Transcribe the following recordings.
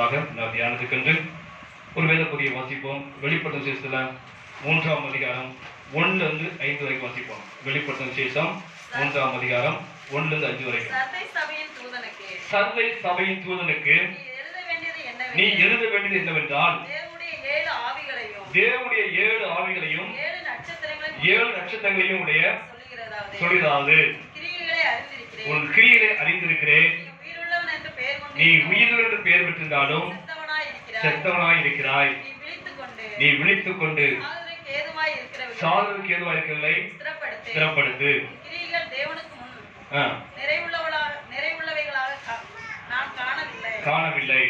முன்னதாக நாம் தியானத்துக்கென்று ஒரு வேத பகுதியை வாசிப்போம். வெளிப்படுத்தும் விசேஷத்தில் 3ஆம் அதிகாரம் 1 இருந்து 5 வரைக்கும் வாசிப்போம். வெளிப்படுத்தும் விசேஷம் 3ஆம் அதிகாரம் 1 இருந்து 5 வரைக்கும். சர்தை சபையின் தூதனுக்கு நீ எழுத வேண்டியது என்னவென்றால், தேவனுடைய 7 ஆவிகளையும் 7 நட்சத்திரங்களையும் உடைய சொல்கிறது, உன் கிரியைகளை அறிந்திருக்கிறேன். நீ உயிருள்ள என்று பெயர் பெற்றிருந்தாலும் செத்தவனாய் இருக்கிறாய். நீ விழித்துக் கொண்டு சாதலுக்கு ஏதுவாய் இருக்கிறவர்களை ஸ்திரப்படுத்து. காணவில்லை.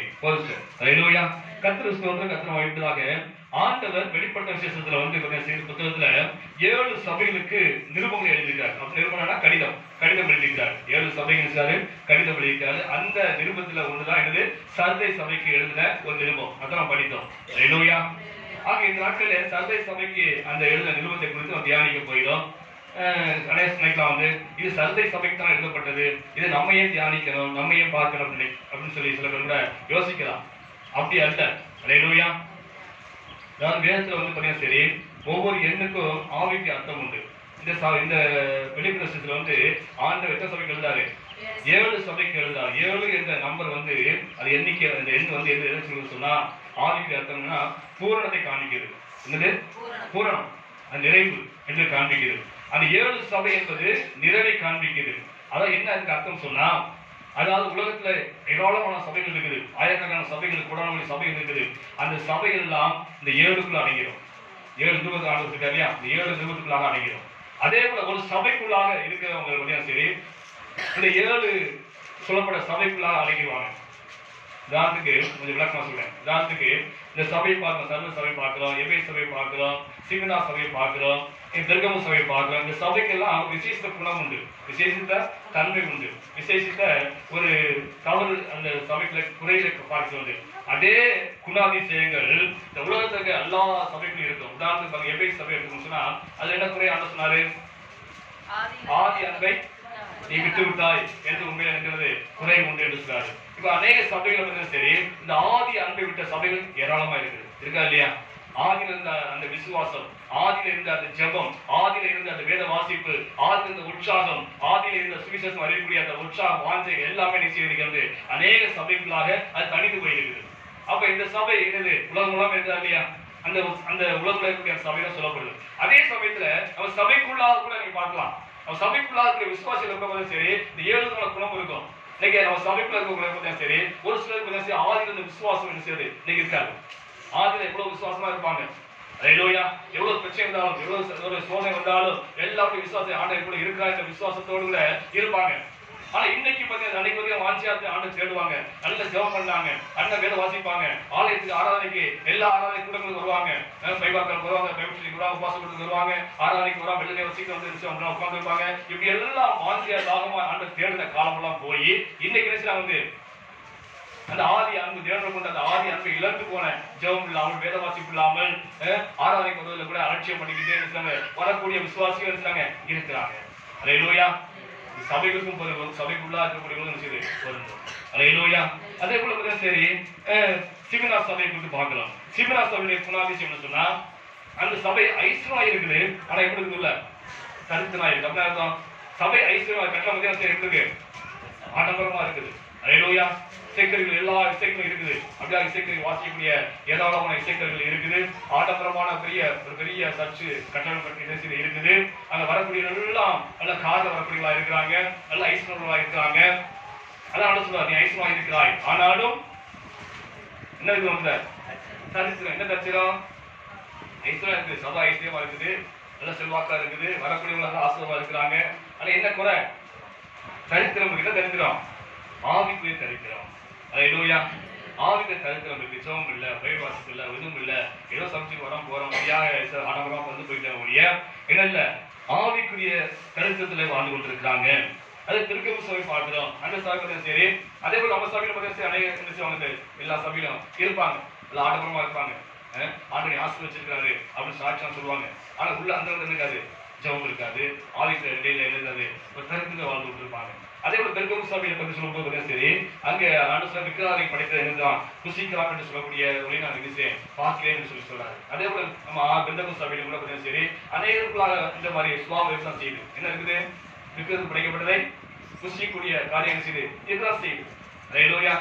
கர்த்தர் ஸ்தோத்திரம். கர்த்தர் வாய்ப்பதாக ஆண்டவர் வெளிப்பட்ட விசேஷத்துல புத்தகத்துல 7 சபைகளுக்கு நிருபங்களை எழுதியிருக்கார். அப்ப நிருபம்னா கடிதம் எழுதியிருக்கார். 7 சபைகளுக்கு கடிதம் எழுதியிருக்காரு. அந்த நிருபத்துல ஒண்ணுதான் என்னது, சர்தை சபைக்கு எழுதின ஒரு நிருபம். அதான் படித்தோம். ஹல்லேலூயா. ஆக இந்த நாட்கள்ல சர்தை சபைக்கு அந்த எழுதின நிருபத்தை குறித்து நம்ம தியானிக்க போயிடும். நினைக்கலாம் இது சர்தை சபைக்கு தான் எழுதப்பட்டது, இது நம்ம ஏன் தியானிக்கணும், நம்ம ஏன் பார்க்கணும் அப்படின்னு சொல்லி சில பேர் கூட யோசிக்கலாம். அப்படி அல்ல. ஹல்லேலூயா. அதாவது வேதத்துல பார்த்தீங்கன்னா சரி, ஒவ்வொரு எண்ணுக்கும் ஆவிக்கு அர்த்தம் உண்டு. இந்த வெளிப்பிரசத்துல ஆண்டவர் எத்தனை சபைக்கு எழுதாரு? 7 சபைக்கு எழுதாரு. 7 என்ற நம்பர் அது எண்ணிக்கை, அந்த எண் எது சொன்னா ஆவிக்கு அர்த்தம்னா பூரணத்தை காண்பிக்கிறது. என்னது? பூரணம், அது நிறைவு என்று காண்பிக்கிறது. அந்த 7 சபை என்பது நிறைவை காண்பிக்கிறது. அதான் என்ன அதுக்கு அர்த்தம் சொன்னா, அதாவது உலகத்துல ஏராளமான சபைகள் இருக்குது, ஆயிரக்கணக்கான சபைகள், கூடான சபைகள் இருக்குது. அந்த சபைகள் எல்லாம் இந்த 7க்குள்ள அடங்கிடும். 7 நிருபத்துக்கு ஆண்டு இல்லையா, இந்த 7 நிருபத்துக்குள்ளாக அடங்கிடும். அதே போல ஒரு சபைக்குள்ளாக இருக்கிறவங்க சரி, இந்த 7 சொல்லப்பட்ட சபைக்குள்ளாக அடங்கிடுவாங்க. உதாரணத்துக்கு கொஞ்சம் விளக்கமா சொல்றேன். உதாரணத்துக்கு இந்த சபையை பார்க்கிறோம், சர்வ சபை பார்க்கிறோம், எபே சபை பார்க்கிறோம், சிமினா சபையை பார்க்கிறோம், பெர்கமு சபையை பார்க்கிறோம். இந்த சபைக்கெல்லாம் விசேஷித்த குணம் உண்டு, விசேஷித்த தன்மை உண்டு, விசேஷித்த ஒரு தவறு அந்த சபைக்குள்ள குறைகளை பார்க்கிறது. அதே குணாதிசயங்கள் இந்த உலகத்துக்கு எல்லா சபைக்கும் இருக்கும். உதாரணத்துக்கு எபே சபை இருக்குன்னு சொன்னா அது என்ன குறை ஆண்டு சொன்னாரு? ஆதி அன்பை நீ விட்டு விட்டாய் என்று உண்மையில இருக்கிறது குறை உண்டு என்று சொல்றாரு. இப்ப அநேக சபைகள் சரி, இந்த ஆதி அன்பை விட்ட சபைகள் ஏராளமா இருக்குது, இருக்கா இல்லையா? ஆதியில இருந்த அந்த விசுவாசம், ஆதியில இருந்த அந்த ஜெபம், ஆதியில இருந்த அந்த வேத வாசிப்பு, ஆதியில இருந்த உற்சாகம், ஆதியில இருந்த சுவிசேஷம் அறியக்கூடிய அந்த உற்சாகம், வாஞ்சை எல்லாமே நிச்சயிக்கிறது. அநேக சபைகளாக அது தனித்து போயிருக்குது. அப்ப இந்த சபை என்னது? உலகம் மூலம் இருந்தா இல்லையா? அந்த உலகத்துல இருக்கக்கூடிய சபையில சொல்லப்படுது. அதே சமயத்துல நம்ம சபைக்குள்ளாக கூட நீங்க பார்க்கலாம். நம்ம சபைக்குள்ளாக இருக்கிற விசுவாசிகள் இருக்க சரி, இந்த 7 குணம் இருக்கும். இன்னைக்கு நம்ம சபைக்குள்ள இருக்கக்கூடிய சரி, ஒரு சிலருக்கு சரி ஆதியில இந்த விசுவாசம் என்ன செய்யுது? இன்னைக்கு இருக்காது. ஆதியில எவ்வளவு விசுவாசமா இருப்பாங்க. ஹல்லேலூயா. எவ்வளவு பிரச்சனை இருந்தாலும், எவ்வளவு சோதனை வந்தாலும் எல்லாருக்கும் விசுவாசம் ஆண்டவர் கூட இருக்கிறார் என்ற விசுவாசத்தோடு கூட இருப்பாங்க. ஆனா இன்னைக்கு பார்த்தீங்கன்னா அன்னைக்கு வாஞ்சியாத்தை ஆண்டு தேடுவாங்க, நல்ல ஜெபம் பண்ணாங்க, நல்ல வேத வாசிப்பாங்க, ஆலயத்துக்கு ஆராதனைக்கு எல்லா ஆராதனை கூடங்களுக்கு வருவாங்க, பைபாக்கள் வருவாங்க, பைபிள் வருவாங்க, உபாசத்துக்கு வருவாங்க, ஆராதனைக்கு வருவாங்க, வெள்ளை சீக்கிரம் உட்கார்ந்து இருப்பாங்க. இப்படி எல்லாம் வாஞ்சியா தாகமா ஆண்டு தேடுற காலமெல்லாம் போய் இன்னைக்கு நினைச்சாங்க அந்த ஆதி அன்பு தேவனை கொண்ட அந்த ஆதி அன்பை இழந்து போன ஜெபம் இல்லாமல், வேத வாசிப்பு இல்லாமல், ஆராதனைக்கு வருவதில் கூட அலட்சியம் பண்ணிக்கிட்டே இருக்கிறாங்க. வரக்கூடிய விசுவாசிகள் இருக்கிறாங்க. ஹல்லேலூயா. சபைகளுக்கும் சபைக்குள்ளா இருக்கக்கூடிய ஹல்லேலூயா. அதே போல சரி, சிமினா சபையை குறித்து பார்க்கலாம். சிமினா சபையுடைய குணாதிசயம் சொன்னா அந்த சபை ஐஸ்வரமா இருக்குது. ஆனா எப்படி இருக்குல்ல, தரித்திரமா இருக்கு. அப்படின்னா அர்த்தம் சபை ஐஸ்வரமா கட்டணம் எப்படி இருக்கு? ஆடம்பரமா இருக்குது. ஹல்லேலூயா. இசைக்கருவிகள் எல்லா இசைகளும் இருக்குது. அப்படியா இசைக்கருவி வாசிக்கக்கூடிய ஏராளமான இசைக்கருவிகள் இருக்குது. ஆடம்பரமான ஒரு பெரிய சர்ச்சு கட்டணம் கட்டி இருக்குது. அங்க வரக்கூடிய எல்லாம் நல்ல காரில் வரக்கூடியவங்களா இருக்கிறாங்க, நல்ல ஐஸ்வர்யங்களா இருக்கிறாங்க. அதான் சொல்றாரு, நீ ஐஸ்வர்யா இருக்கிறாய். ஆனாலும் என்ன இருக்கு? தரித்திரம். என்ன தரித்திரம்? ஐஸ்வர்யா இருக்குது, சதா ஐஸ்வர்யமா இருக்குது, நல்ல செல்வாக்கா இருக்குது, வரக்கூடியவங்க ஆசிரியமா இருக்கிறாங்க. ஆனா என்ன குறை? தரித்திரம். என்ன தரித்திரம்? ஆவிக்குரிய தரித்திரம். ஹல்லேலூயா. ஆவிக்குரிய தரித்திரம் இருக்கு. ஜெபம் இல்ல, பைபிள் வாசிப்பு இல்ல, எதுவும் இல்ல, ஏதோ சமைச்சு போறோம் ஆடம்பரமா போயிட்டாங்க ஒழிய என்ன இல்ல, ஆவிக்குரிய தரித்திரத்துல வாழ்ந்து கொண்டிருக்கிறாங்க. அது திருக்கம்பு சபை பார்க்கிறோம். அந்த சபையில சரி, அதே போல நம்ம சபையில பார்த்தா அநேக எல்லா சபையிலும் இருப்பாங்க, எல்லாம் ஆடம்பரமா இருப்பாங்க, ஆண்டவரை ஆசீர்வதிச்சிருக்காரு அப்படின்னு சாட்சியம் சொல்லுவாங்க. ஆனா உள்ள அந்த இருக்காது, ஜெபம் இருக்காது, ஆவிக்குரிய இடையில இருக்காது, ஒரு தரித்திரத்துல வாழ்ந்து கொண்டிருப்பாங்க. அதே போல பெருக்கம் சபையை பத்தி சொல்லும்போது சரி, அங்க ஆண்டு விக்கிரகங்களை படைத்தது என்னதான் புசிக்கலாம் என்று சொல்லக்கூடிய ஒளி நான் நினைச்சேன் பார்க்கிறேன் என்று சொல்றாரு. அதே போல நம்ம பெருக்கம் சபையில கூட பார்த்தீங்கன்னா சரி, அநேகர்களாக இந்த மாதிரி சுவாபம் தான் செய்யுது. என்ன இருக்குது? விக்கிரகம் படைக்கப்பட்டதை புசிக்கக்கூடிய காரியம் செய்து இதுதான் செய்யுது. ஹல்லேலூயா.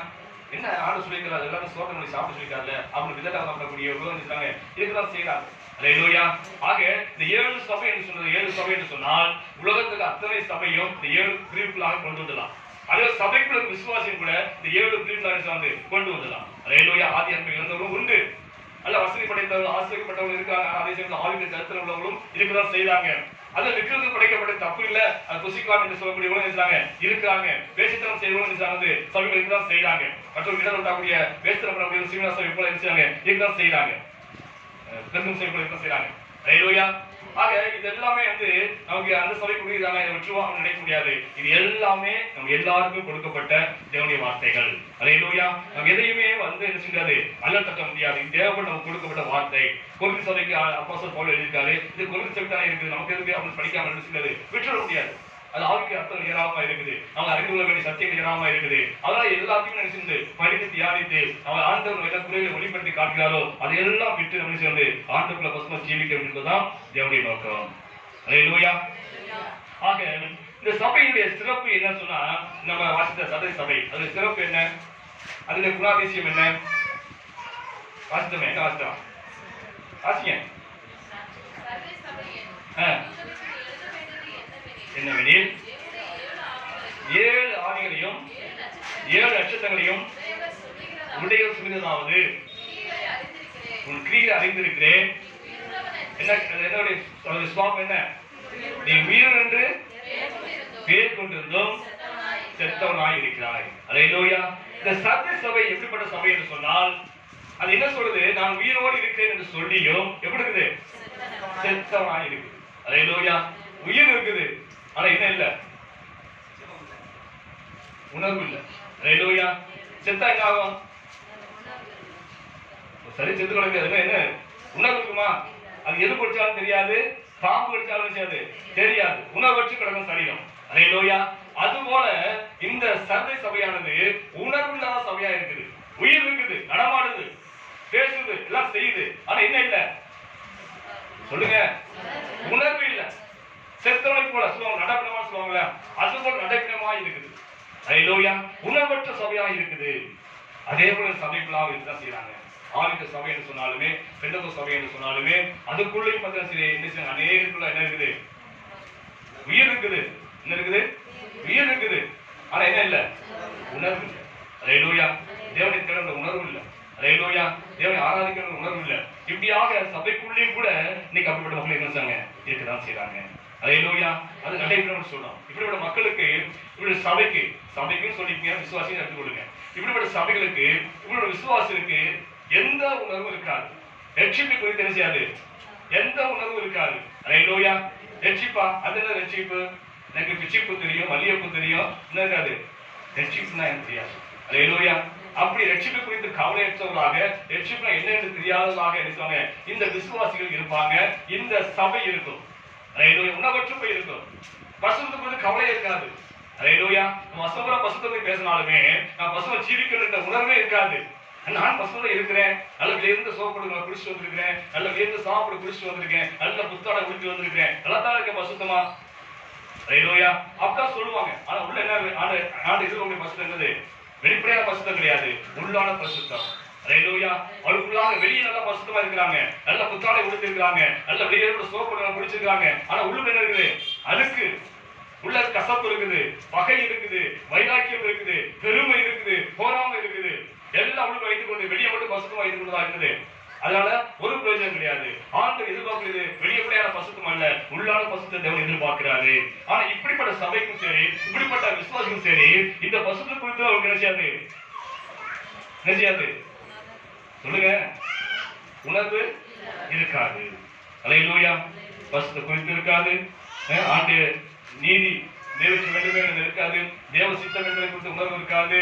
என்ன ஆண்டு சொல்லிக்கிறார், எல்லாரும் சோதனை பண்ணி சாப்பிட சொல்லிட்டார்ல, அவங்க விதட்டா சாப்பிடக்கூடிய உபயோகிச்சாங்க, இதுதான் செய்யறாங்க. ஹல்லேலூயா. ஆக இந்த 7 சபை என்று சொன்னது 7 சபை என்று சொன்னால் உலகத்துக்கு அத்தனை சபையும் இந்த 7 பிரிவுகளாக கொண்டு வந்துடலாம். அதே சபைக்குள்ள விசுவாசியும் கூட இந்த 7 பிரிவுகளாக சார்ந்து கொண்டு வந்துடலாம். ஹல்லேலூயா. ஆதி அன்பு இருந்தவரும் உண்டு, நல்ல வசதி படைத்தவர்கள் ஆசிரியப்பட்டவர்கள் இருக்காங்க. அதே சமயத்தில் ஆவிக்கு கருத்தில் உள்ளவர்களும் இதுக்குதான் செய்தாங்க. அது விக்கிரகம் படைக்கப்பட்ட தப்பு இல்ல, அது புசிக்கலாம் என்று சொல்லக்கூடியவங்களும் நினைச்சாங்க இருக்காங்க. பேசித்தனம் செய்வங்களும் நினைச்சாங்க சபைகளுக்கு தான் செய்யறாங்க. மற்றொரு இடம் உண்டாக்கூடிய பேசுகிற பண்ணக்கூடிய சிவனா சபை போல நினைச்சாங்க இதுதான் செய்யறாங்க. பெருக்கும் சபை போல இதுதான் செய்யறாங்க. ஹல்லேலூயா. ஆக இது எல்லாமே நமக்கு அந்த சபைக்குரிய வெற்றுவாக நினைக்க முடியாது. இது எல்லாமே நம்ம எல்லாருக்கும் கொடுக்கப்பட்ட தேவனுடைய வார்த்தைகள். ஹல்லேலூயா. நம்ம எதையுமே என்ன செய்யாது அல்ல தட்ட முடியாது. தேவன் நமக்கு கொடுக்கப்பட்ட வார்த்தை. கொரிந்து சபைக்கு அப்போஸ்தலர் பவுல் எழுதியிருக்காரு, இது கொரிந்து சபை தானே இருக்குது, நமக்கு எதுக்கு அப்படின்னு படிக்காம என்ன செய்யாது விட்டுற முடியாது. அது ஆவிக்கு அர்த்தம் ஏராளமா இருக்குது, அவங்க அறிந்து கொள்ள வேண்டிய சத்தியங்கள் ஏராளமா இருக்குது. அதெல்லாம் எல்லாத்தையும் நினைச்சு படித்து தியானித்து அவங்க ஆண்டவர் என்ன குறைகளை வெளிப்படுத்தி காட்டுகிறாரோ அதையெல்லாம் விட்டு நம்ம சேர்ந்து ஆண்டவர்களை பசுமை ஜீவிக்க என்பதுதான் தேவனுடைய நோக்கம். ஹல்லேலூயா. ஆக இந்த சபையினுடைய சிறப்பு என்ன சொன்னா, நம்ம வாசித்த சதை சபை அது சிறப்பு என்ன, அதுல குணாதிசயம் என்ன வாசித்தோமே, என்ன வாசித்தோம் வாசிங்க. என்னவெனில் 7 ஆவிகளையும் 7 நட்சத்திரங்களையும் உடைய சொல்லுவதாவது உன் கிரியை அறிந்திருக்கிறேன். என்னுடைய சுவாபம் என்ன, நீ உயிர் என்று பேர் கொண்டிருந்தும் செத்தவனாய் இருக்கிறாய். ஹல்லேலூயா. இந்த சத்திய சபை எப்படிப்பட்ட சபை என்று சொன்னால் அது என்ன சொல்றது, நான் உயிரோடு இருக்கிறேன் என்று சொல்லியும் எப்படி இருக்குது, செத்தவனாய் இருக்குது. ஹல்லேலூயா. உயிர் இருக்குது, ஆனா என்ன இல்ல, உணர்வு இல்ல. ஹல்லேலூயா. செத்தா என்ன ஆகும், சரி செத்து கிடக்கு, என்ன உணர்வு இருக்குமா, அது எது படிச்சாலும் தெரியாது, பாம்பு கடிச்சாலும் தெரியாது, உணர்வற்று கிடக்கும் சரீரம். ஹல்லேலூயா. அதுபோல இந்த சர்தை சபையானது உணர்வு இல்லாத சபையா இருக்குது. உயிர் இருக்குது, நடமாடுது, பேசுது, எல்லாம் செய்யுது, ஆனா என்ன இல்ல சொல்லுங்க, உணர்வு இல்ல. செத்தவனை போல சொல்லுவாங்க, நடப்பினமா சொல்லுவாங்களே, அது போல நடப்பினமா இருக்குது. ஹல்லேலூயா. உணர்வற்ற சபையா இருக்குது. அதே போல சபைக்குள்ளாக இதுதான் செய்யறாங்க. ஆவிக சபை என்று சொன்னாலுமே பெந்தகோஸ்து சபை என்று சொன்னாலுமே அதுக்குள்ளேயும் பார்த்தீங்கன்னா அநேகருக்குள்ள என்ன இருக்குது, உயிர் இருக்குது. என்ன இருக்குது, உயிர் இருக்குது, ஆனா என்ன இல்ல, உணர்வு இல்லை. ஹல்லேலூயா. தேவனை தேட உணர்வு இல்லை. ஹல்லேலூயா. தேவனை ஆராதிக்கிற உணர்வு இல்லை. இப்படியாக சபைக்குள்ளேயும் கூட இன்னைக்கு அப்படிப்பட்ட மக்கள் என்ன செய்றாங்க, இருக்கதான் செய்யறாங்க. ஹல்லேலூயா. அது நடைபெறும் சொல்றோம். இப்படிப்பட்ட மக்களுக்கு இப்படி சபைக்கும் சொல்லிக்கங்க, விசுவாசியும் எடுத்துக்கொள்ளுங்க. இப்படிப்பட்ட சபைகளுக்கு இவரோட விசுவாசத்துக்கு எந்த உணர்வும் இருக்காது. ரட்சிப்பு குறித்து என்ன செய்யாது, எந்த உணர்வும் இருக்காது. ஹல்லேலூயா. ரட்சிப்பா, அது என்ன ரட்சிப்பு, எனக்கு பிச்சிப்பு தெரியும், மல்லியப்பு தெரியும், என்ன இருக்காது, ரட்சிப்புனா எனக்கு தெரியாது. ஹல்லேலூயா. அப்படி ரட்சிப்பு குறித்து கவலையற்றவர்களாக, ரட்சிப்புனா என்ன என்று தெரியாதவர்களாக இருப்பாங்க இந்த விசுவாசிகள் இருப்பாங்க, இந்த சபை இருக்கும். ஹல்லேலூயா. உணவற்று போய் இருக்கும், பசுத்து குறித்து கவலை இருக்காது. ஹல்லேலூயா. நம்ம அசம்பர பசுத்தை பேசினாலுமே நான் பசுவை ஜீவிக்கிற உணர்வே இருக்காது. நான் பசுல இருக்கிறேன், நல்ல விலையிருந்து சோப்படுங்க குடிச்சிட்டு வந்திருக்கிறேன், நல்ல விலையிருந்து சாப்பிட குடிச்சிட்டு வந்திருக்கேன், நல்ல புத்தாட குடிச்சு வந்திருக்கேன், நல்லா தான் இருக்கேன் பசுத்தமா. ஹல்லேலூயா. அப்படிதான் சொல்லுவாங்க. ஆனா உள்ள என்ன ஆண்டு இருக்கக்கூடிய பசுத்தம் என்னது, வெளிப்படையான பசுத்தம் கிடையாது, உள்ளான பசுத்தம். ஹல்லேலூயா. அவளுக்குள்ளாக வெளியே நல்லா பசுத்தமா இருக்கிறாங்க, நல்ல புத்தாடை உடுத்திருக்கிறாங்க, நல்ல வெளியில சோப்படுங்க குடிச்சிருக்காங்க, ஆனா உள்ளுக்கு என்ன இருக்குது, அழுக்கு, உள்ள கசப்பு இருக்குது, பகை இருக்குது, வைராக்கியம் இருக்குது, பெருமை இருக்குது, போராமை இருக்குது, எல்லாம் உள்ள வைத்துக் கொண்டு வெளியே மட்டும் பசுத்தமா வைத்துக் கொண்டுதான் இருக்குது. அதனால ஒரு பிரயோஜனம் கிடையாது. ஆண்டவர் எதிர்பார்க்கிறது வெளியப்படையான பசுத்தம் அல்ல, உள்ளான பசுத்தை தேவன் எதிர்பார்க்கிறாரு. ஆனா இப்படிப்பட்ட சபைக்கும் சரி, இப்படிப்பட்ட விசுவாசிக்கும் சரி, இந்த பசுத்தை குறித்து அவருக்கு நினைச்சாது சொல்லுங்க, உணர்வு இருக்காது. ஹல்லேலூயா. பசுத்தை குறித்து இருக்காது, ஆண்டு நீதி நிறைவேற்ற வேண்டுமே இருக்காது, தேவ சித்தம் என்பதை குறித்து உணர்வு இருக்காது.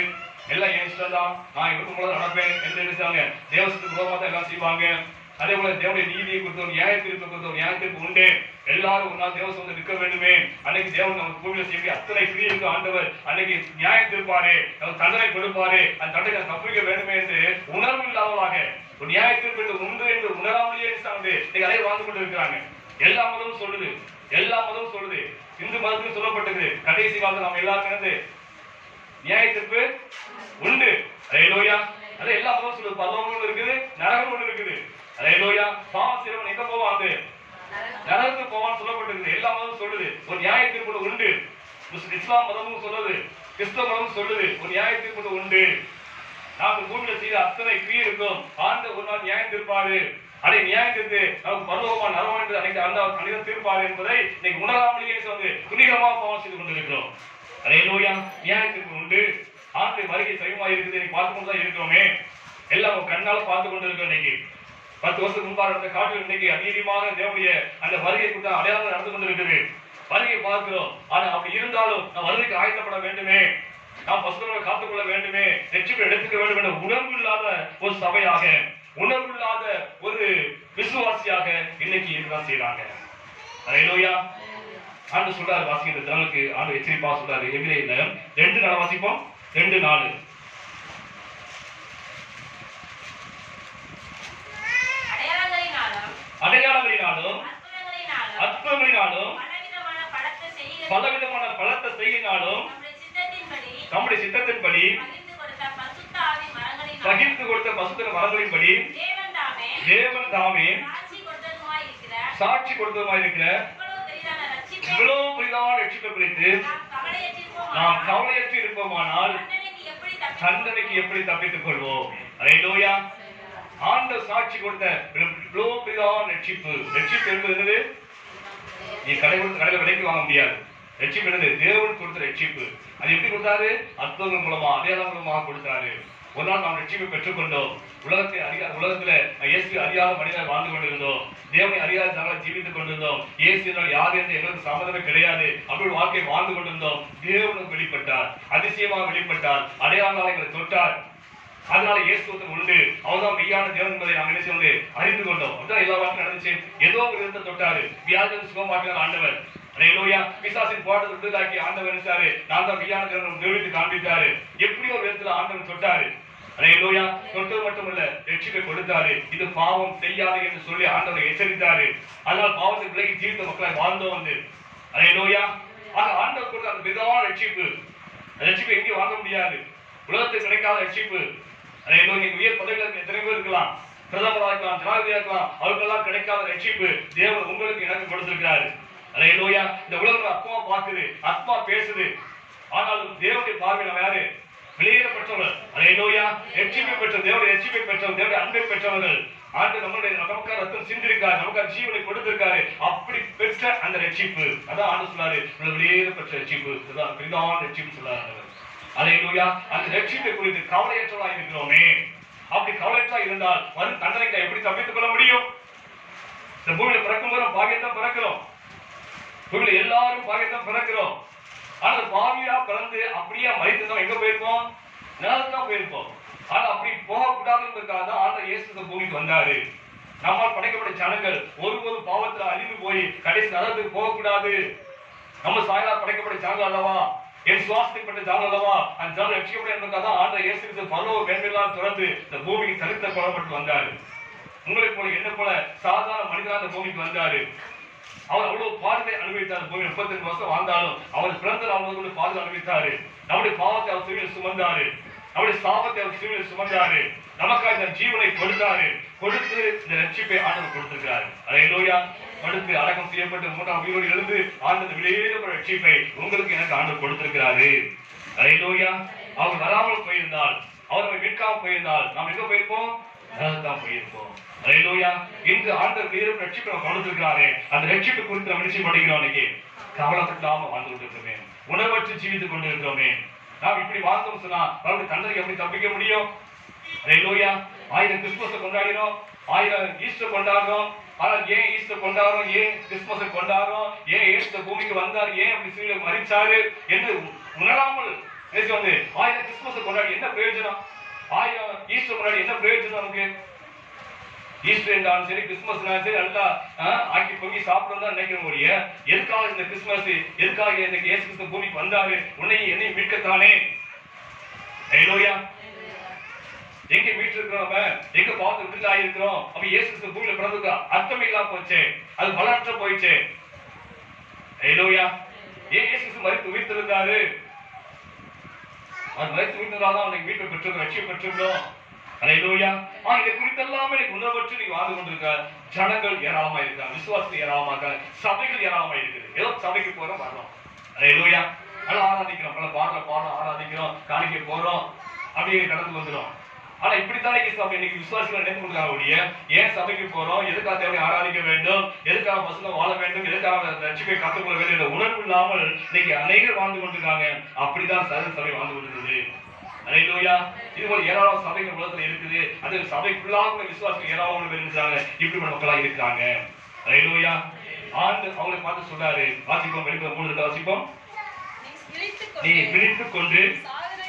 எல்லாம் ஏன் இஷ்டம் தான், நான் இருக்கும் போல நடப்பேன் என்று நினைச்சாங்க, தேவசத்துக்கு விரோதமா தான் எல்லாம் செய்வாங்க. அதே போல தேவனுடைய நீதியை குறித்தோம், நியாயத்திற்கு குறித்தோம், நியாயத்திற்கு உண்டு. எல்லாரும் ஒரு நாள் தேவ சமூகத்தில் நிற்க வேண்டுமே. அன்னைக்கு தேவன் நம்ம பூமியில செய்ய அத்தனை கிரியைக்கு ஆண்டவர் அன்னைக்கு நியாயம் தீர்ப்பாரு, அவர் தண்டனை கொடுப்பாரு. அந்த தண்டனை தப்பிக்க வேண்டுமே என்று உணர்வு இல்லாதவராக ஒரு நியாயத்திற்கு உண்டு என்று உணராமலேயே நிறைய வாழ்ந்து கொண்டு இருக்கிறாங்க. எல்லா மதமும் சொல்லுது, எல்லா மதமும் சொல்லுது. இந்து மதத்துக்கு சொல்லப்பட்டது கடைசி காலத்தில் நம்ம எல்லாரும் இருந்து நியாயத்திற்கு உண்டு. அல்லேலூயா. அது எல்லா மதமும் சொல்லுது. பரலோகம் இருக்குது, நரகம் ஒன்று இருக்குது. அல்லேலூயா. பாவம் செய்றவன் எங்க போவான்? நரகத்துக்கு போவான்னு சொல்லப்பட்டிருக்கு. எல்லா மதமும் சொல்லுது ஒரு நியாயத்திற்கு உண்டு. இஸ்லாம் மதமும் சொல்லுது, கிறிஸ்தவ மதமும் சொல்லுது ஒரு நியாயத்திற்கு உண்டு. நாம் பூமியில செய்த அத்தனை கிரியை இருக்கும், ஆண்டவர் ஒரு நாள் நியாயம் தீர்ப்பாரு. அதை நியாயத்திற்கு நமக்கு பரலோகமா நரகம் என்று அனைத்து அந்த தீர்ப்பாரு என்பதை இன்னைக்கு உணராமலேயே துணிகரமாக பாவம் செய்து கொண்டிருக்கிறோம். அல்லேலூயா. நியாயத்திற்கு உண்டு. ஆண்டு வருகை சமயமாக இருக்குது. இன்னைக்கு பார்த்து கொண்டுதான் இருக்கிறோமே. எல்லாம் கண்ணால பார்த்து கொண்டு இருக்கிறோம். இன்னைக்கு 10 வருஷத்துக்கு முன்பாக நடந்த காட்டில் இன்னைக்கு அதிகமாக தேவனுடைய அந்த வருகை கூட அடையாளம் நடந்து கொண்டிருக்கிறது. வருகை பார்க்கிறோம். ஆனா அப்படி இருந்தாலும் நாம் வருகைக்கு ஆயத்தப்பட வேண்டுமே, நாம் பசுகளை காத்துக்கொள்ள வேண்டுமே, ரட்சிப்பை எடுத்துக்க வேண்டும் என்ற உணர்வு இல்லாத ஒரு சபையாக, உணர்வு இல்லாத ஒரு விசுவாசியாக இன்னைக்கு இருக்கதான் செய்யறாங்க. அல்லேலூயா. ஆண்டு சொல்றாரு, வாசிக்கிற தினங்களுக்கு ஆண்டு எச்சரிப்பா சொல்றாரு. எபிரேயர்ல 2:4 வாசிப்போம். 2:4. அடையாளங்களினாலும் அற்புதங்களினாலும் பலவிதமான பலத்த செய்யினாலும் நம்முடைய சித்தத்தின்படி பகிர்ந்து கொடுத்த பசுத்த மரங்களின்படி தேவன் தாமே சாட்சி கொடுத்ததுமாயிருக்கிற இவ்வளவு பெரிதான ரட்சிப்பை குறித்து நாம் கவலையற்று இருப்போமானால் தண்டனைக்கு எப்படி தப்பித்துக் கொள்வோம்? அல்லேலூயா. ஆண்டவர் சாட்சி கொடுத்த இவ்வளவு பெரிதான ரட்சிப்பு. ரட்சிப்பு என்பது நீ கடையில் விலைக்கு வாங்க முடியாது. ரட்சிப்பு என்பது தேவன் கொடுத்த ரட்சிப்பு. அது எப்படி கொடுத்தாரு? அற்புதங்கள் மூலமா, அடையாளம் மூலமாக கொடுத்தாரு. ஒரு நாள் நாம் ரட்சிப்பை பெற்றுக்கொண்டோம். உலகத்துல இயேசு அறியாத மனிதர் வாழ்ந்து கொண்டிருந்தோம். தேவனை அறியாத நாங்கள் ஜீவித்துக் கொண்டிருந்தோம். இயேசு யார் என்று எங்களுக்கு சம்மதமே கிடையாது. அப்படி வாழ்க்கை வாழ்ந்து கொண்டிருந்தோம். தேவனுக்கு வெளிப்பட்டார், அதிசயமாக வெளிப்பட்டார், அடையாளமாக எங்களை தொட்டார். அதனால இயேசு உண்டு, அவர்தான் மெய்யான தேவன் என்பதை நாம் என்ன செய்ய அறிந்து கொண்டோம். அதுதான் எல்லா வாழ்க்கையும் நடந்துச்சு. ஏதோ ஒரு விதத்தை தொட்டாரு, வியாதியை சுகமாக்கினார் ஆண்டவர். அல்லேலூயா. பிசாசின் போராட்டத்தை விடுதலாக்கி ஆண்டவர் நினைச்சாரு, நான் தான் மெய்யான தேவன் நிரூபித்து காண்பித்தாரு. எப்படியோ ஒரு விதத்துல ஆண்டவர் தொட்டாரு. அல்லேலூயா. தொட்டது மட்டுமல்ல, ரட்சிப்பை கொடுத்தாரு. இது பாவம் செய்யாது என்று சொல்லி ஆண்டவரை எச்சரித்தாரு. அதனால் பாவத்தை விலகி ஜீவித்த மக்களை வாழ்ந்தோம் வந்து. அல்லேலூயா. ஆக ஆண்டவர் கொடுத்த அந்த விதமான ரட்சிப்பு, ரட்சிப்பை எங்கேயும் வாங்க முடியாது. உலகத்துக்கு கிடைக்காத ரட்சிப்பு. அல்லேலூயா. உயர் பதவிகளுக்கு எத்தனை பேர் இருக்கலாம், பிரதமராக இருக்கலாம், ஜனாதிபதியாக இருக்கலாம், அவருக்கெல்லாம் கிடைக்காத ரட்சிப்பு தேவன் உங்களுக்கு எனக்கு கொடுத்திருக்கிறாரு. அல்லேலூயா. இந்த உலகம் அத்மா பார்க்குது, ஆத்மா பேசுது. ஆனாலும் தேவனுடைய பார்வையில் யாரு? வெளியேறப்பட்டவர்கள். அல்லேலூயா. ரட்சிப்பை பெற்ற தேவனுடைய ரட்சிப்பை பெற்றவர்கள், தேவனுடைய அன்பை பெற்றவர்கள். ஆண்டு நம்மளுடைய நமக்காக ரத்தம் சிந்திருக்காரு, நமக்காக ஜீவனை கொடுத்திருக்காரு. அப்படி பெற்ற அந்த ரட்சிப்பு, அதான் ஆண்டு சொன்னாரு, வெளியேறப்பட்ட ரட்சிப்பு, பெரிதான ரட்சிப்பு சொன்னார். அல்லேலூயா. அந்த ரட்சிப்பை குறித்து கவலையற்றவர்களாக இருக்கிறோமே. அப்படி கவலையற்றா இருந்தால் வரும் தண்டனைக்கு எப்படி தப்பித்துக் கொள்ள முடியும்? இந்த பூமியில பிறக்கும் போது பாகியத்தான் பிறக்கிறோம். பூமியில எல்லாரும் பாகியத்தான் பிறக்கிறோம். ஆனா பாவியா பிறந்து அப்படியே மறித்துதான் எங்க போயிருப்போம்? நிலத்தான் போயிருப்போம். ஆனா அப்படி போகக்கூடாது என்பதற்காக ஆண்டவர் இயேசு இந்த பூமிக்கு வந்தாரு. நம்மால் படைக்கப்பட்ட ஜனங்கள் ஒருபோதும் பாவத்துல அழிந்து போய் கடைசி நரகத்துக்கு போகக்கூடாது. நம்ம சாயலால் படைக்கப்பட்ட ஜனங்கள் அல்லவா, என் சுவாசத்தைப்பட்ட ஜானம் அல்லவா, அந்த ஜானம் ரட்சிக்கப்பட என்பதற்காக ஆண்டவர் இயேசு கிறிஸ்து பரலோக மேன்மையெல்லாம் திறந்து இந்த பூமிக்கு தரித்த கொள்ளப்பட்டு வந்தாரு. உங்களை போல என்ன போல சாதாரண மனிதராக இந்த பூமிக்கு வந்தாரு. அவர் அவ்வளவு பாடுகளை அனுபவித்தார். பூமி 32 வருஷம் வாழ்ந்தாலும் அவர் பிறந்த நாள் பாடுகள் அனுபவித்தாரு. நம்முடைய பாவத்தை அவர் சிலுவையில் சுமந்தாரு, நம்முடைய சாபத்தை அவர் சிலுவையில் சுமந்தாரு. நமக்காக இந்த ஜீவனை கொடுத்தாரு. கொடுத்து இந்த ரட்சிப்பை ஆண்டவர் கொடுத்திருக்கிறார். அல்லேலூயா. கொடுத்து அடக்கம் செய்யப்பட்டு 3ஆம் உயிரோடு எழுந்து ஆண்டவர் வெளியேறப்பட்ட ரட்சிப்பை உங்களுக்கு எனக்கு ஆண்டவர் கொடுத்திருக்கிறாரு. அல்லேலூயா. அவர் வராமல் போயிருந்தால், அவர் மீட்காமல் போயிருந்தால் நாம் எங்க போயிருப்போம்? நரகத்தான் போயிருப்போம். அல்லேலூயா. இன்று ஆண்டவர் வெளியேறும் ரட்சிப்பை நம்ம கொடுத்திருக்கிறாரே, அந்த ரட்சிப்பை குறித்து நம்ம நிச்சயம் படிக்கிறோம். இன்னைக்கு கவலைப்படாம வாழ்ந்து கொண்டிருக்கிறோமே, உணர்வற்று ஜீவித்துக் கொண்டிருக்கிறோமே. நாம் இப்படி வாழ்ந்தோம் சொன்னா அவருடைய தண்டனைக்கு எப்படி தப்பிக்க முடியும்? அல்லேலூயா. 1000 கிறிஸ்துமஸ் கொண்டாடினோம், 1000 ஈஸ்டர் கொண்டாடுறோம். ஆனால் ஏன் ஈஸ்டர் கொண்டாடுறோம், ஏன் கிறிஸ்துமஸ் கொண்டாடுறோம், ஏன் இயேசு பூமிக்கு வந்தார், ஏன் அப்படி சிலுவையில் மரிச்சாரு என்று உணராமல் வந்து 1000 கிறிஸ்துமஸ் கொண்டாடி என்ன பிரயோஜனம்? 1000 ஈஸ்டர் கொண்டாடி என்ன பிரயோஜனம்? நமக்கு ஈஸ்டர் என்றாலும் சரி, கிறிஸ்துமஸ்னாலும் சரி, எல்லாம் ஆக்கி பொங்கி சாப்பிடணும் தான் நினைக்கிற முடிய, எதுக்காக இந்த கிறிஸ்துமஸ், எதுக்காக இந்த இயேசு கிறிஸ்து பூமிக்கு வந்தாரு, உன்னையும் என்னையும் மீட்கத்தானே. ஹல்லேலூயா. எங்க மீட்டு இருக்கிறோம், எங்க பார்த்து விடுதலை ஆயிருக்கிறோம். அப்ப இயேசு கிறிஸ்து பூமியில பிறந்ததுக்கு அர்த்தம் இல்லாம போச்சு, அது பலனற்ற போயிடுச்சு. ஹல்லேலூயா. ஏன் இயேசு கிறிஸ்து மரித்து உயிர்த்தெழுந்தாரு? அது மரித்து உயிர்த்ததால்தான் அவனுக்கு மீட்பை பெற்றிருக்கோம், ரட்சிப்பை பெற்றிருந்தோம். ஹல்லேலூயா. இதை குறித்தெல்லாமே உணர்வற்று நீங்க வாழ்ந்து கொண்டிருக்க ஜனங்கள் ஏராளமா இருக்காங்க, விசுவாசத்தில் ஏராளமா இருக்காங்க, சபைகள் ஏராளமா இருக்குது. ஏதோ சபைக்கு போறோம், வரணும். ஹல்லேலூயா. நல்லா ஆராதிக்கிறோம், பல பாடம் ஆராதிக்கிறோம், காணிக்கை போறோம், அப்படியே கடந்து வந்துடும். ஆனா இப்படித்தான் இன்னைக்கு விசுவாசிகள் நினைத்து கொடுக்காங்க. ஏன் சபைக்கு போறோம், எதுக்காக தேவை ஆராதிக்க வேண்டும், எதுக்காக வசனம் வாழ வேண்டும், எதுக்காக ரட்சிப்பை கற்றுக்கொள்ள வேண்டும் என்ற உணர்வு இல்லாமல் இன்னைக்கு அநேகர் வாழ்ந்து கொண்டிருக்காங்க. அப்படிதான் சபை வாழ்ந்து கொண்டிருக்குது. ஹல்லேலூயா. இது போல ஏராளமான சபைகள் உலகத்துல இருக்குது. அது சபைக்குள்ளாக விசுவாசிகள் ஏராளமான பேர் இருக்கிறாங்க. இப்படிப்பட்ட மக்களா இருக்காங்க. ஹல்லேலூயா. ஆண்டு அவங்களை பார்த்து சொல்றாரு, வாசிப்போம், வெளிப்படம் 3 வாசிப்போம். நீ விழித்துக் கொண்டு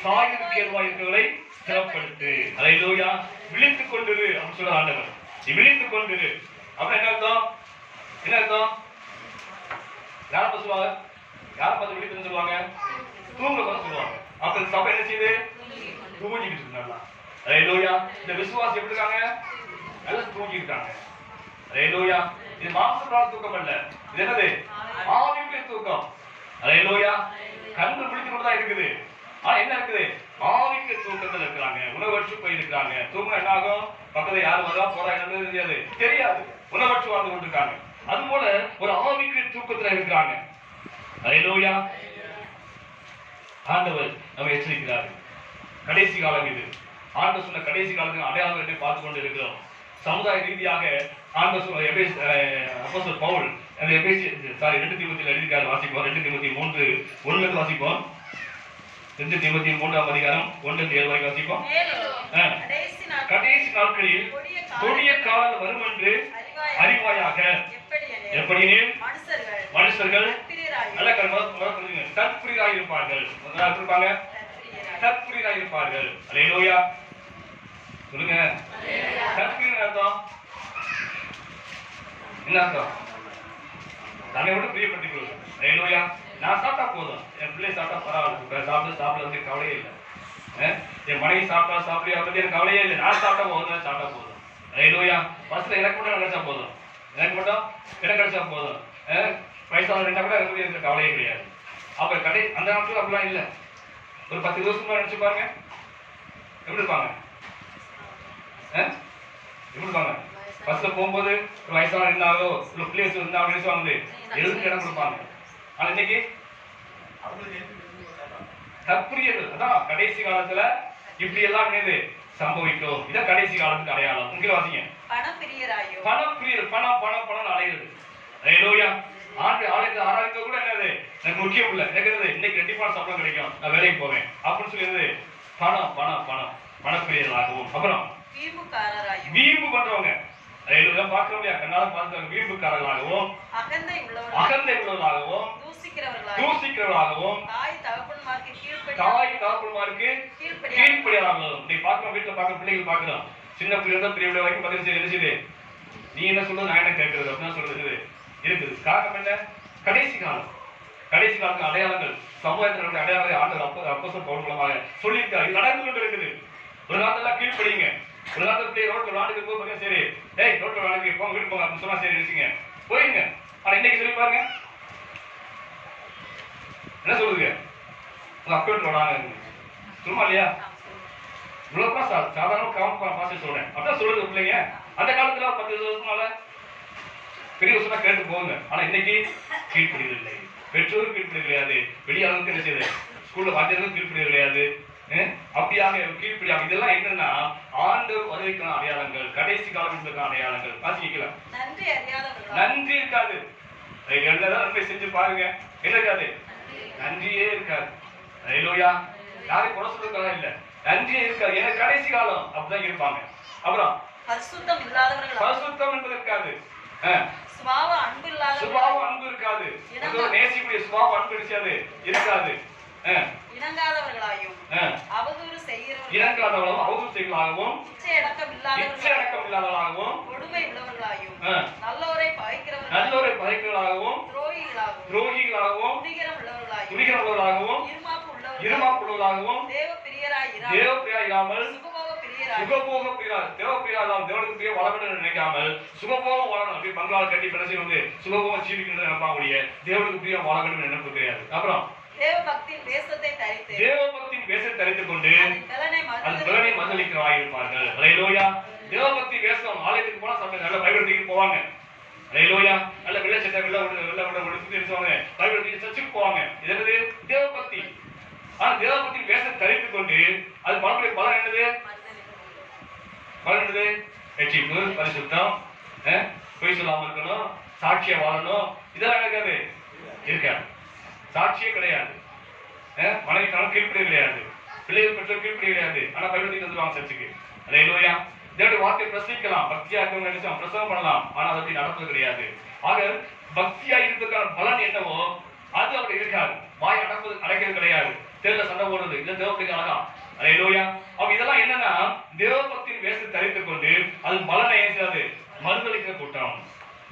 சாகிறதுக்கு ஏதுவாக இருக்கிறவர்களை சிறப்படுத்து. ஹல்லேலூயா. விழித்துக் கொண்டிரு அப்படின்னு சொல்ற ஆண்டவர். நீ விழித்துக் கொண்டிரு. அப்புறம் என்ன அர்த்தம்? என்ன அர்த்தம்? யார சொல்லுவாங்க? யார பார்த்து விழித்துன்னு சொல்லுவாங்க? தூங்க பார்த்து சொல்லுவாங்க. அப்ப சபை என்ன செய்யுது? தூங்கிட்டு இருக்காங்க. ஹல்லேலூயா. இந்த விசுவாசி எப்படி இருக்காங்க? நல்லா தூங்கி இருக்காங்க. ஹல்லேலூயா. இது மாம்சத்தால் தூக்கம் அல்ல, இது என்னது? ஆவிக்குரிய தூக்கம். ஹல்லேலூயா. கண்ணு விழித்து கொண்டு தான் இருக்குது. என்ன இருக்குது? ஆவிக்கு தூக்கத்தில் இருக்கிறாங்க, உணவற்று போயிருக்கிறாங்க. தூக்கம் என்ன ஆகும்? பக்கத்துல யாரு வரா போறா என்னது தெரியாது, உணவற்று வாழ்ந்து கொண்டிருக்காங்க. அது போல ஒரு ஆவிக்கு தூக்கத்துல இருக்கிறாங்க. ஹல்லேலூயா. ஆண்டவர் நம்ம எச்சரிக்கிறார். கடைசி காலம் இது. ஆண்டவர் சொன்ன கடைசி காலத்துக்கு அடையாளங்களை பார்த்து கொண்டு இருக்கிறோம். சமுதாய ரீதியாக ஆண்டவர் சொன்ன அப்போஸ்தலர் பவுல் அந்த 2 தீமோத்தேயுல எழுதியிருக்காரு. வாசிப்போம். 2 தீமோத்தேயு 3:1 வாசிப்போம். 2 தீமோத்தேயு 3ஆம் அதிகாரம் 1-7 வரைக்கும் வாசிப்போம். கடைசி நாட்களில் கொடிய காலம் வரும் என்று அறிவாயாக, எப்படியெனில் மனுஷர்கள் நல்ல தற்பிரியராக இருப்பார்கள். தற்பிரியராக இருப்பார்கள். ஹல்லேலூயா. சொல்லுங்க. தற்பிரியர் அர்த்தம் என்ன அர்த்தம்? தன்னை விட பிரியப்பட்டுக் கொள்வது. ஹல்லேலூயா. நான் சாப்பிட்டா போதும், என் பிள்ளை சாப்பிட்டா பரவாயில்ல, சாப்பிட வந்து கவலையே இல்லை. என் மனைவி சாப்பிட்டா சாப்பிட பத்தி எனக்கு கவலையே இல்லை. நான் சாப்பிட்டா போதும், சாப்பிட்டா போதும். ஹல்லேலூயா. பஸ்ல எனக்கு மட்டும் கிடைச்சா போதும், எனக்கு மட்டும் இடம் கிடைச்சா போதும். வயசான ரெண்டா கூட எனக்கு கவலையே கிடையாது. அப்ப அந்த நாட்கள் அப்படிலாம் இல்லை. ஒரு 10 வருஷம் நினைச்சு பாருங்க, எப்படி இருப்பாங்க? எப்படி இருப்பாங்க? பஸ்ல போகும்போது ஒரு வயசான இருந்தாலோ ஒரு பிளேஸ் இருந்தாலும் நினைச்சுவாங்க, எழுந்து இடம் கொடுப்பாங்க. ஆனா இன்னைக்கு தற்பிரியர்கள். அதான் கடைசி காலத்துல இப்படி எல்லாம் என்னது சம்பவிக்கும். இதான் கடைசி காலத்துக்கு அடையாளம். உங்க வாசிங்க. பணப்பிரியர், பணம் பணம் பணம் அலைகிறது. ஹல்லேலூயா. ஆலயத்தை ஆராதிக்க கூட என்னது எனக்கு முக்கியம் இல்லை, எனக்கு இன்னைக்கு ரெட்டிப்பான சம்பளம் கிடைக்கும், நான் வேலைக்கு போவேன் அப்படின்னு சொல்லி பணம் பணம் பணம் பணப்பிரியர்களாகவும், அப்புறம் வீம்பு பண்றவங்க பார்க்கிறோம் இல்லையா, கண்ணால பார்க்கிறவங்க வீம்புக்காரர்களாகவும், அகந்தை உள்ளவர்களாகவும், தூசிக்கிறவர்களாகவும், தாய் தகப்பன்மாருக்கு கீழ்ப்படியாளர்களும். நீ பார்க்கிறோம், வீட்டுல பார்க்க பிள்ளைகள் பார்க்கிறோம், சின்ன பிள்ளை பெரிய பிள்ளை வரைக்கும் பதிவு செய்து நீ என்ன சொல்றது நான் என்ன கேட்கறது அப்படின்னு சொல்றது இருக்குது. காரணம் என்ன? கடைசி காலம். கடைசி காலத்துக்கு அடையாளங்கள், சமூகத்தினுடைய அடையாளங்களை ஆண்டவர் அப்போஸ்தலர் பவுல் மூலமாக சொல்லியிருக்காரு. இது நடந்து கொண்டு இருக்குது. ஒரு காலத்துல கீழ்ப்படிங்க. ஒரு காலத்துல பிள்ளை ரோட்ல விளாண்டுக்கு போக சரி, ஏய் ரோட்ல விளாண்டுக்கு போங்க, வீட்டு போங்க அப்படின்னு சொன்னா சரி நினைச்சுங்க போயிருங்க. ஆனா இன்னைக்கு சொல்லி பாருங்க, என்ன சொல்லுங்க, உங்க அக்கௌண்ட் விளாடுங்க சும்மா இல்லையா? இவ்வளவுதான் சாதாரண பாச சொல்றேன். அப்படிதான் சொல்லுது பிள்ளைங்க. அந்த காலத்துல 10 வருஷமால பெரிய வருஷமா கேட்டு போகுங்க. ஆனா இன்னைக்கு கீழ்ப்படிகள் இல்லை. பெற்றோரும் கீழ்ப்படி கிடையாது, வெளியாளருக்கு என்ன செய்யுது, ஸ்கூல்ல வாத்தியாரும் கீழ்ப்படி கிடையாது. அப்படியாக கீழ்ப்படியாக இதெல்லாம் என்னன்னா ஆண்டவர் வருகைக்கான அடையாளங்கள், கடைசி காலம் அடையாளங்கள். வாசிக்கலாம். நன்றி இருக்காது. என்னதான் நன்மை செஞ்சு பாருங்க, என்ன இருக்காது? நன்றியே இருக்காது. ஹல்லேலூயா. யாரும் குறை சொல்றதுக்காக இல்ல, நன்றியே இருக்காது. ஏன்னா கடைசி காலம் அப்படிதான் இருப்பாங்க. அப்புறம் பரிசுத்தம் என்பது இருக்காது. சுபாவ அன்பு இருக்காது. நேசிக்கூடிய சுபாவ அன்பு இருக்காது. இணங்காதவர்களாயும் அவதூறு செய்கிறவர்களாகவும் இச்சையடக்கம் இல்லாதவர்களாகவும் கொடுமை உள்ளவர்களாயும் நல்லோரை பகைக்கிறவர்களாகவும் துரோகிகளாகவும் துணிகரம் உள்ளவர்களாகவும் இருமாப்பு உள்ளவர்களாகவும் தேவ பிரியராயிராமல் சுகபோக பிரியர் தேவனுக்கு பிரிய வளர்க்கணும்னு நினைக்காமல் சுகபோகம் வாழணும் அப்படி பங்களால் கட்டி பிரச்சனை வந்து சுகபோகம் ஜீவிக்கணும்னு நினைப்பாங்க. தேவனுக்கு பிரிய வாழணும்னு நினைப்பு கிடையாது. அப்புறம் தேவபக்தியின் வேஷத்தை தரித்துக் கொண்டு அது பலனை மறுதலிக்கிறவாயிருப்பார்கள். ஹல்லேலூயா. தேவபக்தி வேஷம் ஆலயத்துக்கு போனா சபை நல்ல பைபிள் தூக்கிட்டு போவாங்க. ஹல்லேலூயா. நல்ல வெள்ளை சட்டை வெள்ளை உடுத்தி இருப்பாங்க. பைபிள் தூக்கி சர்ச்சுக்கு போவாங்க. இது என்னது? தேவபக்தி. ஆனா தேவபக்தி வேஷம் தரித்துக் கொண்டு அது பலனுடைய பலன் என்னது? ரட்சிப்பு, பரிசுத்தம், பொய் சொல்லாம இருக்கணும், சாட்சியா வாழணும். இதெல்லாம் இருக்காது. சாட்சியே கிடையாது. மனைவி கணக்கு கீழ்ப்படிய கிடையாது. பிள்ளைகள் பெற்றோர் கீழ்ப்படிய கிடையாது. ஆனா பைபிள் தூக்கி வந்துருவாங்க சர்ச்சுக்கு. ஹல்லேலூயா. தேவனுடைய வார்த்தையை பிரசங்கிக்கலாம், பக்தியா இருக்கவங்க நினைச்சோம் பிரசவம் பண்ணலாம். ஆனா அது அப்படி நடப்பது கிடையாது. ஆக பக்தியா இருப்பதற்கான பலன் என்னவோ அது அப்படி இருக்காது. வாய் அடைக்கிறது கிடையாது. தேர்தல சண்டை போடுறது இல்ல தேவபக்திக்கு அழகா. ஹல்லேலூயா. அப்ப இதெல்லாம் என்னன்னா தேவபக்தியின் வேஷத்தை தரித்துக் கொண்டு அது பலனை ஏற்றாது மறுதலிக்கிற கூட்டம்.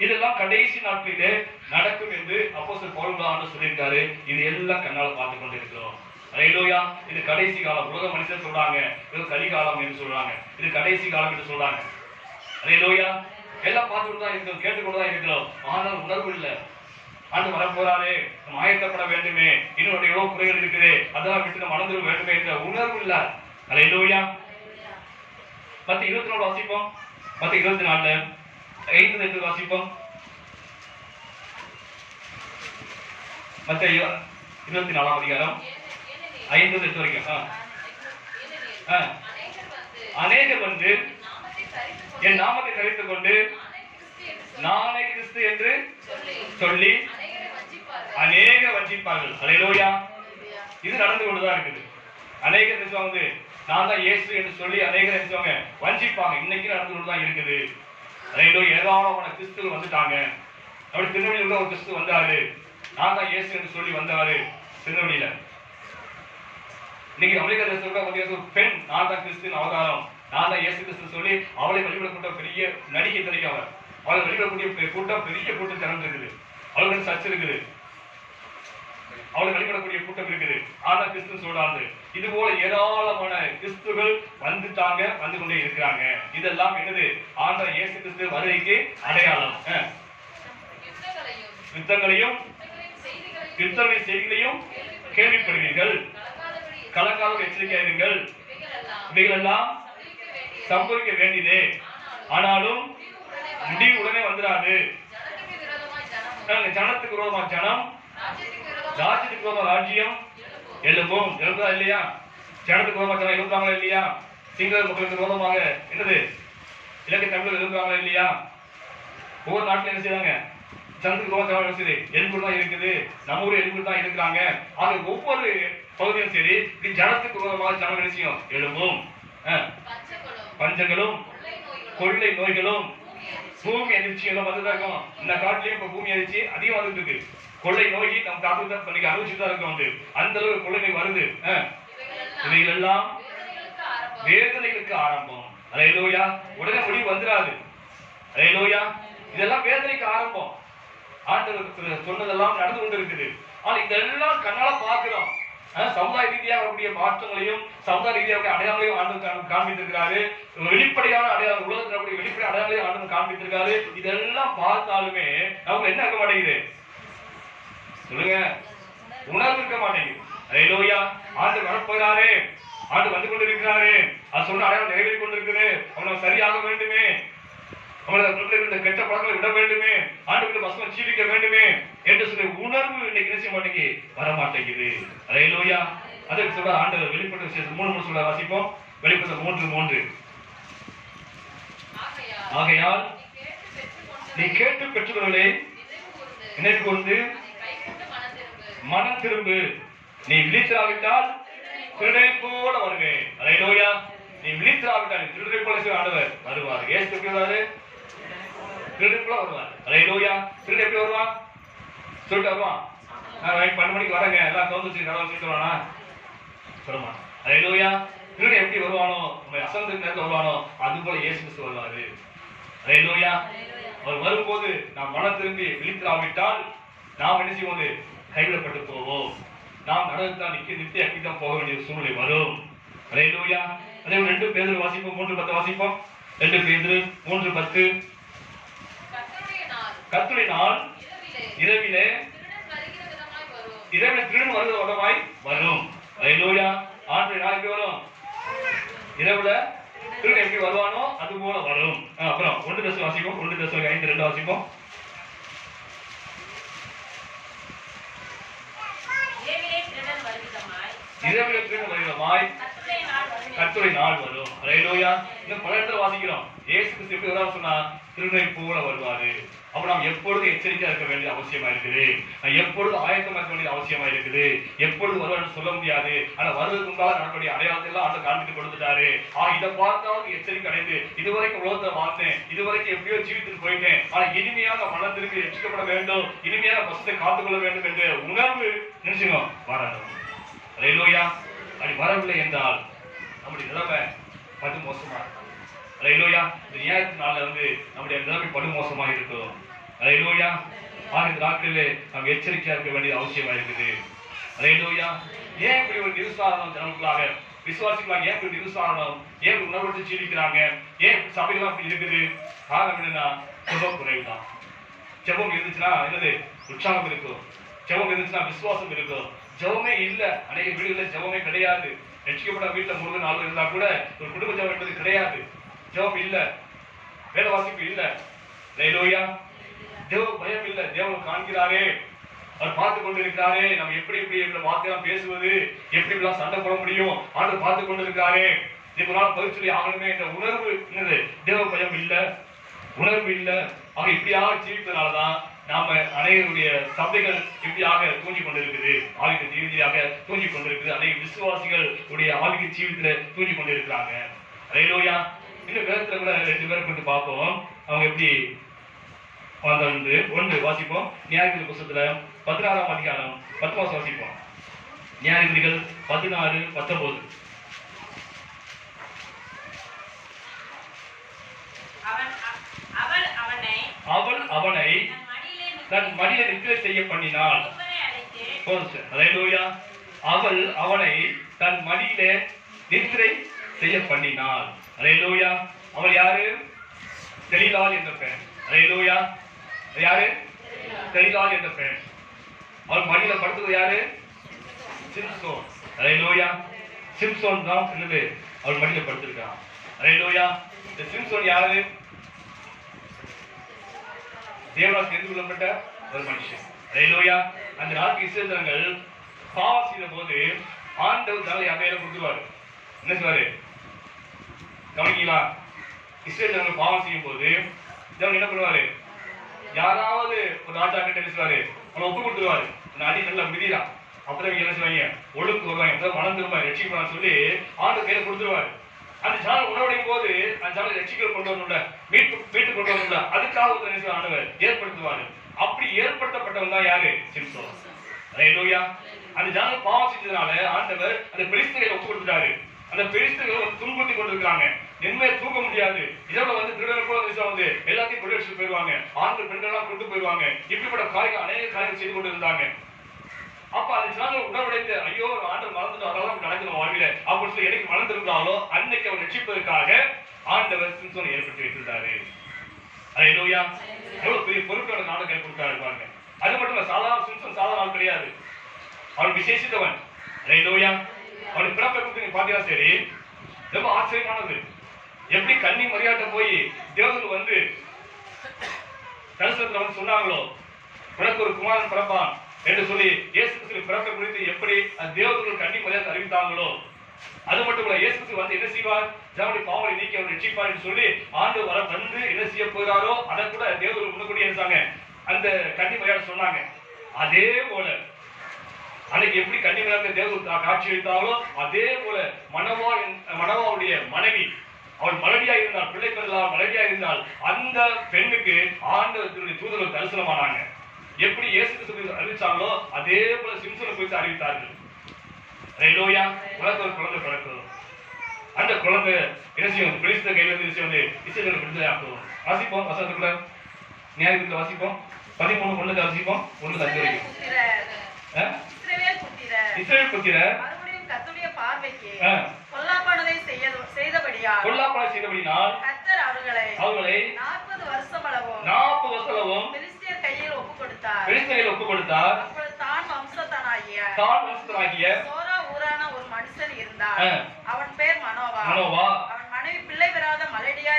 இதெல்லாம் கடைசி நாட்களிலே நடக்கும் என்று அப்போஸ்தலர் பவுல் சொல்லியிருக்காரு. இது எல்லாம் கண்ணால பார்த்து கொண்டு இருக்கிறோம். ஹல்லேலூயா. இது கடைசி காலம். உலக மனுஷர் சொல்றாங்க இது கலிகாலம் என்று சொல்றாங்க. இது கடைசி காலம் என்று சொல்றாங்க. ஹல்லேலூயா. எல்லாம் பார்த்துட்டு தான் இருக்கிறோம், கேட்டுக்கொண்டுதான் இருக்கிறோம். ஆனால் உணர்வு இல்லை. ஆண்டு வரப்போறாரு, நம்ம ஆயத்தப்பட வேண்டுமே, இன்னொரு எவ்வளவு குறைகள் இருக்குது, அதெல்லாம் விட்டு நம்ம மறந்துட வேண்டுமே என்ற உணர்வு இல்ல. ஹல்லேலூயா. 10:24 வாசிப்போம். 10:24 5 வாசிப்போம். மத்தேயு 24 அதிகாரம் 5 வரைக்கும். அநேகர் வந்து என் நாமத்தை தரித்துக் கொண்டு நானே கிறிஸ்து என்று சொல்லி அநேக வஞ்சிப்பார்கள். ஹல்லேலூயா. இது நடந்து கொண்டுதான் இருக்குது. அநேகர் நினைச்சவங்க நான் தான் இயேசு என்று சொல்லி அநேகர் நினைச்சவங்க வஞ்சிப்பாங்க. இன்னைக்கு நடந்து கொண்டுதான் இருக்குது. ஹல்லேலூயா. ஏராளமான கிறிஸ்துவ வந்துட்டாங்க. அப்படி திருநெல்வேலியில் உள்ள ஒரு கிறிஸ்து வந்தாரு, நான் தான் இயேசு என்று சொல்லி வந்தாரு திருநெல்வேலியில. இன்னைக்கு அமெரிக்கா தேசத்துல பெண் நான் தான் கிறிஸ்துவின் அவதாரம், நான் தான் இயேசு கிறிஸ்து சொல்லி அவளை வழிபடக்கூட்ட பெரிய நடிகை தெரிவிக்க அவளை வழிபடக்கூடிய கூட்டம் பெரிய கூட்டம் திறந்து இருக்குது. அவளுக்கு சர்ச் இருக்குது, அவளை வழிபடக்கூடிய கூட்டம் இருக்குது. ஆனா கிறிஸ்து சொல்றாங்க. இது போல ஏராளமான கிறிஸ்துகள் வந்துட்டாங்க, வந்து கொண்டே இருக்கிறாங்க. இதெல்லாம் என்னது? ஆண்டவர் இயேசு கிறிஸ்து வருகைக்கு அடையாளம். யுத்தங்களையும் செய்திகளையும் கேள்விப்படுவீர்கள், கலக்காத எச்சரிக்கையாயிருங்கள். இவைகளெல்லாம் சம்பவிக்க வேண்டியதே, ஆனாலும் முடிவு உடனே வந்துடாது. ஜனத்துக்கு விரோதமா ஜனம், ராஜ்யத்துக்கு விரோதமா ராஜ்யம் எழுப்பும். எழுப்புதா இல்லையா? ஜனத்துக்கு விரோதமா ஜனம் எழுப்புறாங்களா இல்லையா? சிங்கள மக்களுக்கு விரோதமாக என்னது இலங்கை தமிழர்கள் எழுப்புறாங்களா இல்லையா? ஒவ்வொரு நாட்டிலும் என்ன செய்றாங்க? ஜனத்துக்கு விரோதமா எழுப்பு தான் இருக்குது. நம்ம ஊர் எழுப்பு தான் இருக்கிறாங்க. ஆக ஒவ்வொரு பகுதியும் சரி இப்படி ஜனத்துக்கு விரோதமாக ஜனம் நிச்சயம் எழுப்பும். பஞ்சங்களும் கொள்ளை நோய்களும் பூமி அதிர்ச்சி எல்லாம் வந்துதான் இருக்கும். இந்த காட்டிலேயும் இப்ப பூமி அதிர்ச்சி அதிகம் வந்துட்டு இருக்கு. கொள்ளை நோய் நம்ம காத்து பண்ணிக்க அனுபவிச்சுதான் இருக்க வந்து அந்த அளவுக்கு கொள்ளை நோய் வருது. இவைகள் எல்லாம் வேதனைகளுக்கு ஆரம்பம். ஹல்லேலூயா. உடனே முடிவு வந்துடாது. ஹல்லேலூயா. இதெல்லாம் வேதனைக்கு ஆரம்பம். ஆண்டவர் சொன்னதெல்லாம் நடந்து கொண்டு இருக்குது. ஆனா இதெல்லாம் கண்ணால பார்க்கிறோம். சமுதாய ரீதியாக வரக்கூடிய மாற்றங்களையும் சமுதாய ரீதியாக அடையாளங்களையும் ஆண்டு காண்பித்திருக்கிறாரு. வெளிப்படையான அடையாளம், உலகத்தில் வரக்கூடிய வெளிப்படை அடையாளங்களையும் ஆண்டு காண்பித்திருக்காரு. இதெல்லாம் பார்த்தாலுமே நமக்கு என்ன இருக்க மாட்டேங்குது? சொல்லுங்க, உணர்வு இருக்க மாட்டேங்குது. ஹல்லேலூயா. ஆண்டு வரப்போகிறாரே, ஆண்டு வந்து கொண்டிருக்கிறாரு, அது சொன்ன அடையாளம் நிறைவேறி கொண்டிருக்குது. அவனை சரியாக வேண்டுமே, அவங்களை கெட்ட பழங்களை விட வேண்டுமே, ஆண்டுக்கு வசனம் ஜீவிக்க வேண்டுமே என்று சொல்லி உணர்வு இன்னைக்கு நினைச்ச மாட்டேங்குது, வர மாட்டேங்குது. ஹல்லேலூயா. அதற்கு சொல்ற ஆண்டவர் வெளிப்பட்ட விசேஷம் 3 சொல்ல வாசிப்போம். வெளிப்பட்ட 3:3 ஆகையால் நீ கேட்டு பெற்றுக்கொள்ளே நினைவு கொண்டு மனம் திரும்பு. நீ விழித்திராவிட்டால் திருடை போல வருவேன். ஹல்லேலூயா. நீ விழித்திராவிட்டால் திருடை போல ஆண்டவர் வருவார். ஏசு எப்படி வருவாரு? திருடை போல வருவார். ஹல்லேலூயா. திருடை எப்படி வருவான்? சொல்லிட்டு வருவான். நைட் 12 மணிக்கு வரங்க எல்லாம் தோந்துச்சு கதவை சீட்டுவானா சொல்லுமா. ஹalleluya. திருடன் எப்படி வருவானோ நம்ம அசந்த நேரத்துல வருவானோ அது போல இயேசு கிறிஸ்து வருவாரு. ஹalleluya. அவர் வரும்போது நாம் மனம் திரும்பி விழித்திராவிட்டால் நாம் என்ன செய்வோம்? கைவிடப்பட்டு போவோம். நாம் நரகத்தான் நித்திய அக்கிதான் போக வேண்டிய சூழ்நிலை வரும். ஹalleluya. அதே 2 பேதுரு வாசிப்போம் 3:10 வாசிப்போம். 2 பேதுரு 3:10. கர்த்தருடைய நாள் இரவிலே திருடன் வருகிற விதமாய் வரும். ஹalleluya. ஆண்டுடைய நாள் எப்படி வரும்? இரவுல திருடன் எப்படி வருவானோ அது போல வரும். அப்புறம் 1 தெசலோனிக்கேயர் வாசிப்போம். 1 தெசலோனிக்கேயர் 5:2 வாசிப்போம். இரவிலே திருடன் வருகிறமாய் கர்த்தருடைய நாள் வரும். ஹalleluya. இன்னும் பல இடத்துல வாசிக்கிறோம். இயேசு கிறிஸ்து எப்படி வருவார் சொன்னா திருடனை போல வருவாரு. அப்ப நாம் எப்பொழுதும் எச்சரிக்கையா இருக்க வேண்டிய அவசியமா இருக்குது. எப்பொழுது ஆயத்தமா இருக்க வேண்டிய அவசியமா இருக்குது. எப்பொழுது வருவான்னு சொல்ல முடியாது. ஆனா வருவதற்கு முன்பாக நம்மளுடைய அடையாளத்தை எல்லாம் ஆண்டு காண்பித்து கொடுத்துட்டாரு. இதை பார்த்தாவது எச்சரிக்கை அடைந்து இதுவரைக்கும் உலகத்தை வாழ்ந்தேன், இதுவரைக்கும் எப்படியோ ஜீவித்துட்டு போயிட்டேன், ஆனா இனிமையாக மனம் திரும்பி ரட்சிக்கப்பட வேண்டும், இனிமையாக வசத்தை காத்துக்கொள்ள வேண்டும் என்ற உணர்வு நினைச்சுக்கணும் வரணும். ஹalleluya. அப்படி வரவில்லை என்றால் நம்முடைய நிலைமை படு மோசமா இருக்கும். ஹalleluya. இந்த நியாயத்தின் நாள்ல நம்முடைய நிலைமை படு மோசமாக இருக்கும். ஹalleluya. இந்த நாட்களிலே நாம் எச்சரிக்கையா இருக்க வேண்டிய அவசியமா இருக்குது. ஹalleluya. ஏன் இப்படி ஒரு நிருசாரணம் ஜனங்களுக்காக விசுவாசிகளாக ஏன் இப்படி நிருசாரணம், ஏன் உணர்வு ஜீவிக்கிறாங்க, ஏன் சபைகளாம் இப்படி இருக்குது? காரணம் என்னன்னா ஜெபம் குறைவுதான். ஜெபம் இருந்துச்சுன்னா என்னது உற்சாகம் இருக்கும். ஜெபம் இருந்துச்சுன்னா விசுவாசம் இருக்கும். ஜெபமே இல்ல, அநேக வீடுகளில் ஜெபமே கிடையாது. ரட்சிக்கப்பட்ட வீட்டுல 3 4 இருந்தா கூட ஒரு குடும்ப ஜெபம் என்பது கிடையாது. ஜெபம் இல்ல, வேத வாசிப்பு இல்ல. ஹalleluya. தேவ பயம் இல்ல. தேவன் காண்கிறாரே, அவர் பார்த்து கொண்டிருக்கிறாரே, நம்ம எப்படி வார்த்தையெல்லாம் பேசுவது, எப்படி எல்லாம் சண்டை போட முடியும், ஆண்டு பார்த்து கொண்டிருக்கிறாரே, இதனால் பதில் சொல்லி ஆகணுமே என்ற உணர்வு என்னது? தேவ பயம் இல்ல, உணர்வு இல்ல. ஆக இப்படியாக ஜீவிப்பதனாலதான் நாம அனைவருடைய சபைகள் இப்படியாக தூங்கி கொண்டிருக்குது, ஆவிக ஜீவியாக தூங்கி கொண்டிருக்குது. அநேக விசுவாசிகள் உடைய ஆவிக ஜீவித்துல தூங்கி கொண்டிருக்கிறாங்க. ஹalleluya. இன்னும் வேதத்துல கூட 2 பேரை கொண்டு பார்ப்போம். அவங்க எப்படி ஒன்று வாசிப்போம். நியாயாதிபதிகள் புத்தகத்துல 16ஆம் அதிகாரம் 10 வாசிப்போம். நியாயாதிபதிகள் 16:19. அவள் அவனை தன் மடியிலே நித்திரை செய்ய பண்ணினாள். ஹalleluya. அவள் அவனை தன் மடியிலே நித்திரை செய்ய பண்ணினாள். ஹalleluya. அவள் யாரு? தெலீலாள் என்ற பெண். ஹalleluya. யாரு? தெலீலாள் என்ற பெண். அவள் மடியில படுத்தது யாரு? சிம்சோன். ஹalleluya. சிம்சோன் தான் என்னது அவள் மடியில படுத்திருக்கான். ஹalleluya. இந்த சிம்சோன் யாரு? தேவனால் தெரிந்து கொள்ளப்பட்ட ஒரு மனுஷன். ஹalleluya. அந்த நாட்கள் இஸ்ரவேல் ஜனங்கள் பாவம் செய்த போது ஆண்டவர் தங்களை அவையில கொடுத்துருவாரு. என்ன சொல்வாரு கவனிங்களா? இஸ்ரவேல் ஜனங்கள் பாவம் செய்யும் போது தேவன் என்ன பண்ணுவாரு? யாராவது ஒரு ராஜா கிட்ட என்ன சொல்வாரு? அவனை ஒப்பு கொடுத்துருவாரு. அடி நல்லா மிதிரா, அப்புறம் என்ன செய்வாங்க? ஒழுங்கு வருவாங்க, மனம் திரும்ப ரட்சிக்கணும்னு சொல்லி ஆண்டு கையில கொடுத்துருவாரு. அந்த ஜனம் உணவடையும் போது அந்த ஜனம் ரட்சிக்க கொண்டு வரணும்ல, மீட்டு கொண்டு வரணும்ல, அதுக்காக ஒரு ஆண்டவர் ஏற்படுத்துவாரு. அப்படி ஏற்படுத்தப்பட்டவன் தான் யாரு? சிம்சோன். ஹalleluya. அந்த ஜனம் பாவம் செஞ்சதுனால ஆண்டவர் அந்த பெலிஸ்தரை ஒப்பு கொடுத்துட்டாரு. அந்த பெலிஸ்தர்கள் துன்புறுத்தி கொண்டிருக்காங்க, நிம்மதியா தூக்க முடியாது. இதோட திருடர்கள் கூட எல்லாத்தையும் கொள்ளையடிச்சு போயிருவாங்க, ஆண்கள் பெண்கள் எல்லாம் கொண்டு போயிருவாங்க. இப்படிப்பட்ட காரியங்கள் அநேக காரியங்கள் செய்து கொண்டு இருந்தாங்க. அப்ப அந்த ஜனங்கள் உணவடைந்து ஐயோ ஆண்டவர் மறந்துட்டு அதெல்லாம் நடக்கணும் வாழ்வில அப்படின்னு சொல்லி எனக்கு மனம் திருந்தாலோ அன்னைக்கு அவர் ரட்சிப்பதற்காக ஆண்டவர் சிம்சோனை ஏற்படுத்தி வைத்திருந்தாரு. ஹalleluya. எவ்வளவு பெரிய பொறுப்பான நாடகம் ஏற்படுத்தாரு பாருங்க. அது மட்டும் இல்ல, சாதாரண சிம்சோன் சாதாரண ஆள் கிடையாது, அவன் விசேஷித்தவன். ஹalleluya. அவன் பிறப்பை குறித்து நீங்க பாத்தீங்கன்னா சரி, ரொம்ப ஆச்சரியமானது. எப்படி கன்னி மரியாட்ட போய் தேவதூதர் தரிசனத்துல சொன்னாங்களோ உனக்கு ஒரு குமாரன் பிறப்பான் என்று சொல்லி இயேசு கிறிஸ்து பிறப்பை குறித்து எப்படி தேவதூதர்கள் கன்னி மரியாதை அறிவித்தாங்களோ, அது மட்டும் இல்ல, இயேசு கிறிஸ்து என்ன செய்வார்? ஜனங்களுடைய பாவங்களை நீக்கி அவர் ரட்சிப்பார் என்று சொல்லி ஆண்டவர் என்ன செய்ய போகிறாரோ அதை கூட தேவதூதர்கள் முன்னக்கூடிய இருந்தாங்க, அந்த கன்னி மரியாதை சொன்னாங்க. அதே போல அன்னைக்கு எப்படி கன்னி மரியாதை தேவதூதர் காட்சி அளித்தாங்களோ அதே போல மணவாளுடைய மனைவி அவள் மலடியா இருந்தால், பிள்ளைகள் மலடியா இருந்தால், அந்த பெண்ணுக்கு ஆண்டவருடைய தூதர்கள் தரிசனமானாங்க. எப்படி இயேசு கிறிஸ்து அறிவிச்சாங்களோ அதே போல சிம்சனை குறித்து அறிவித்தார்கள். ஹல்லேலூயா. உனக்கு ஒரு குழந்தை பிறக்கும். அந்த குழந்தை என்ன செய்யும்? பெலிஸ்தர் கையில இருந்து வந்து இஸ்ரவேலை விடுதலை ஆக்கும். வாசிப்போம் வசனத்துக்குள்ள நியாயத்துல வாசிப்போம் 13 ஒண்ணுல வாசிப்போம் 1 10 வரைக்கும். இஸ்ரவேல் புத்திரர் மறுபடியும் கர்த்தருடைய பார்வைக்கு பொல்லாப்பானதை செய்தபடியால் கர்த்தர் அவர்களை 40 வருஷமளவும் பெலிஸ்தியர் கையில் ஒப்புக்கொடுத்தார். அப்பொழுது தான் வம்சத்தானாகிய சோரா ஊரான ஒரு மனுஷன் இருந்தான். அவன் பேர் மனோவா. அவன் மனைவி பிள்ளை பெறாத மலடியா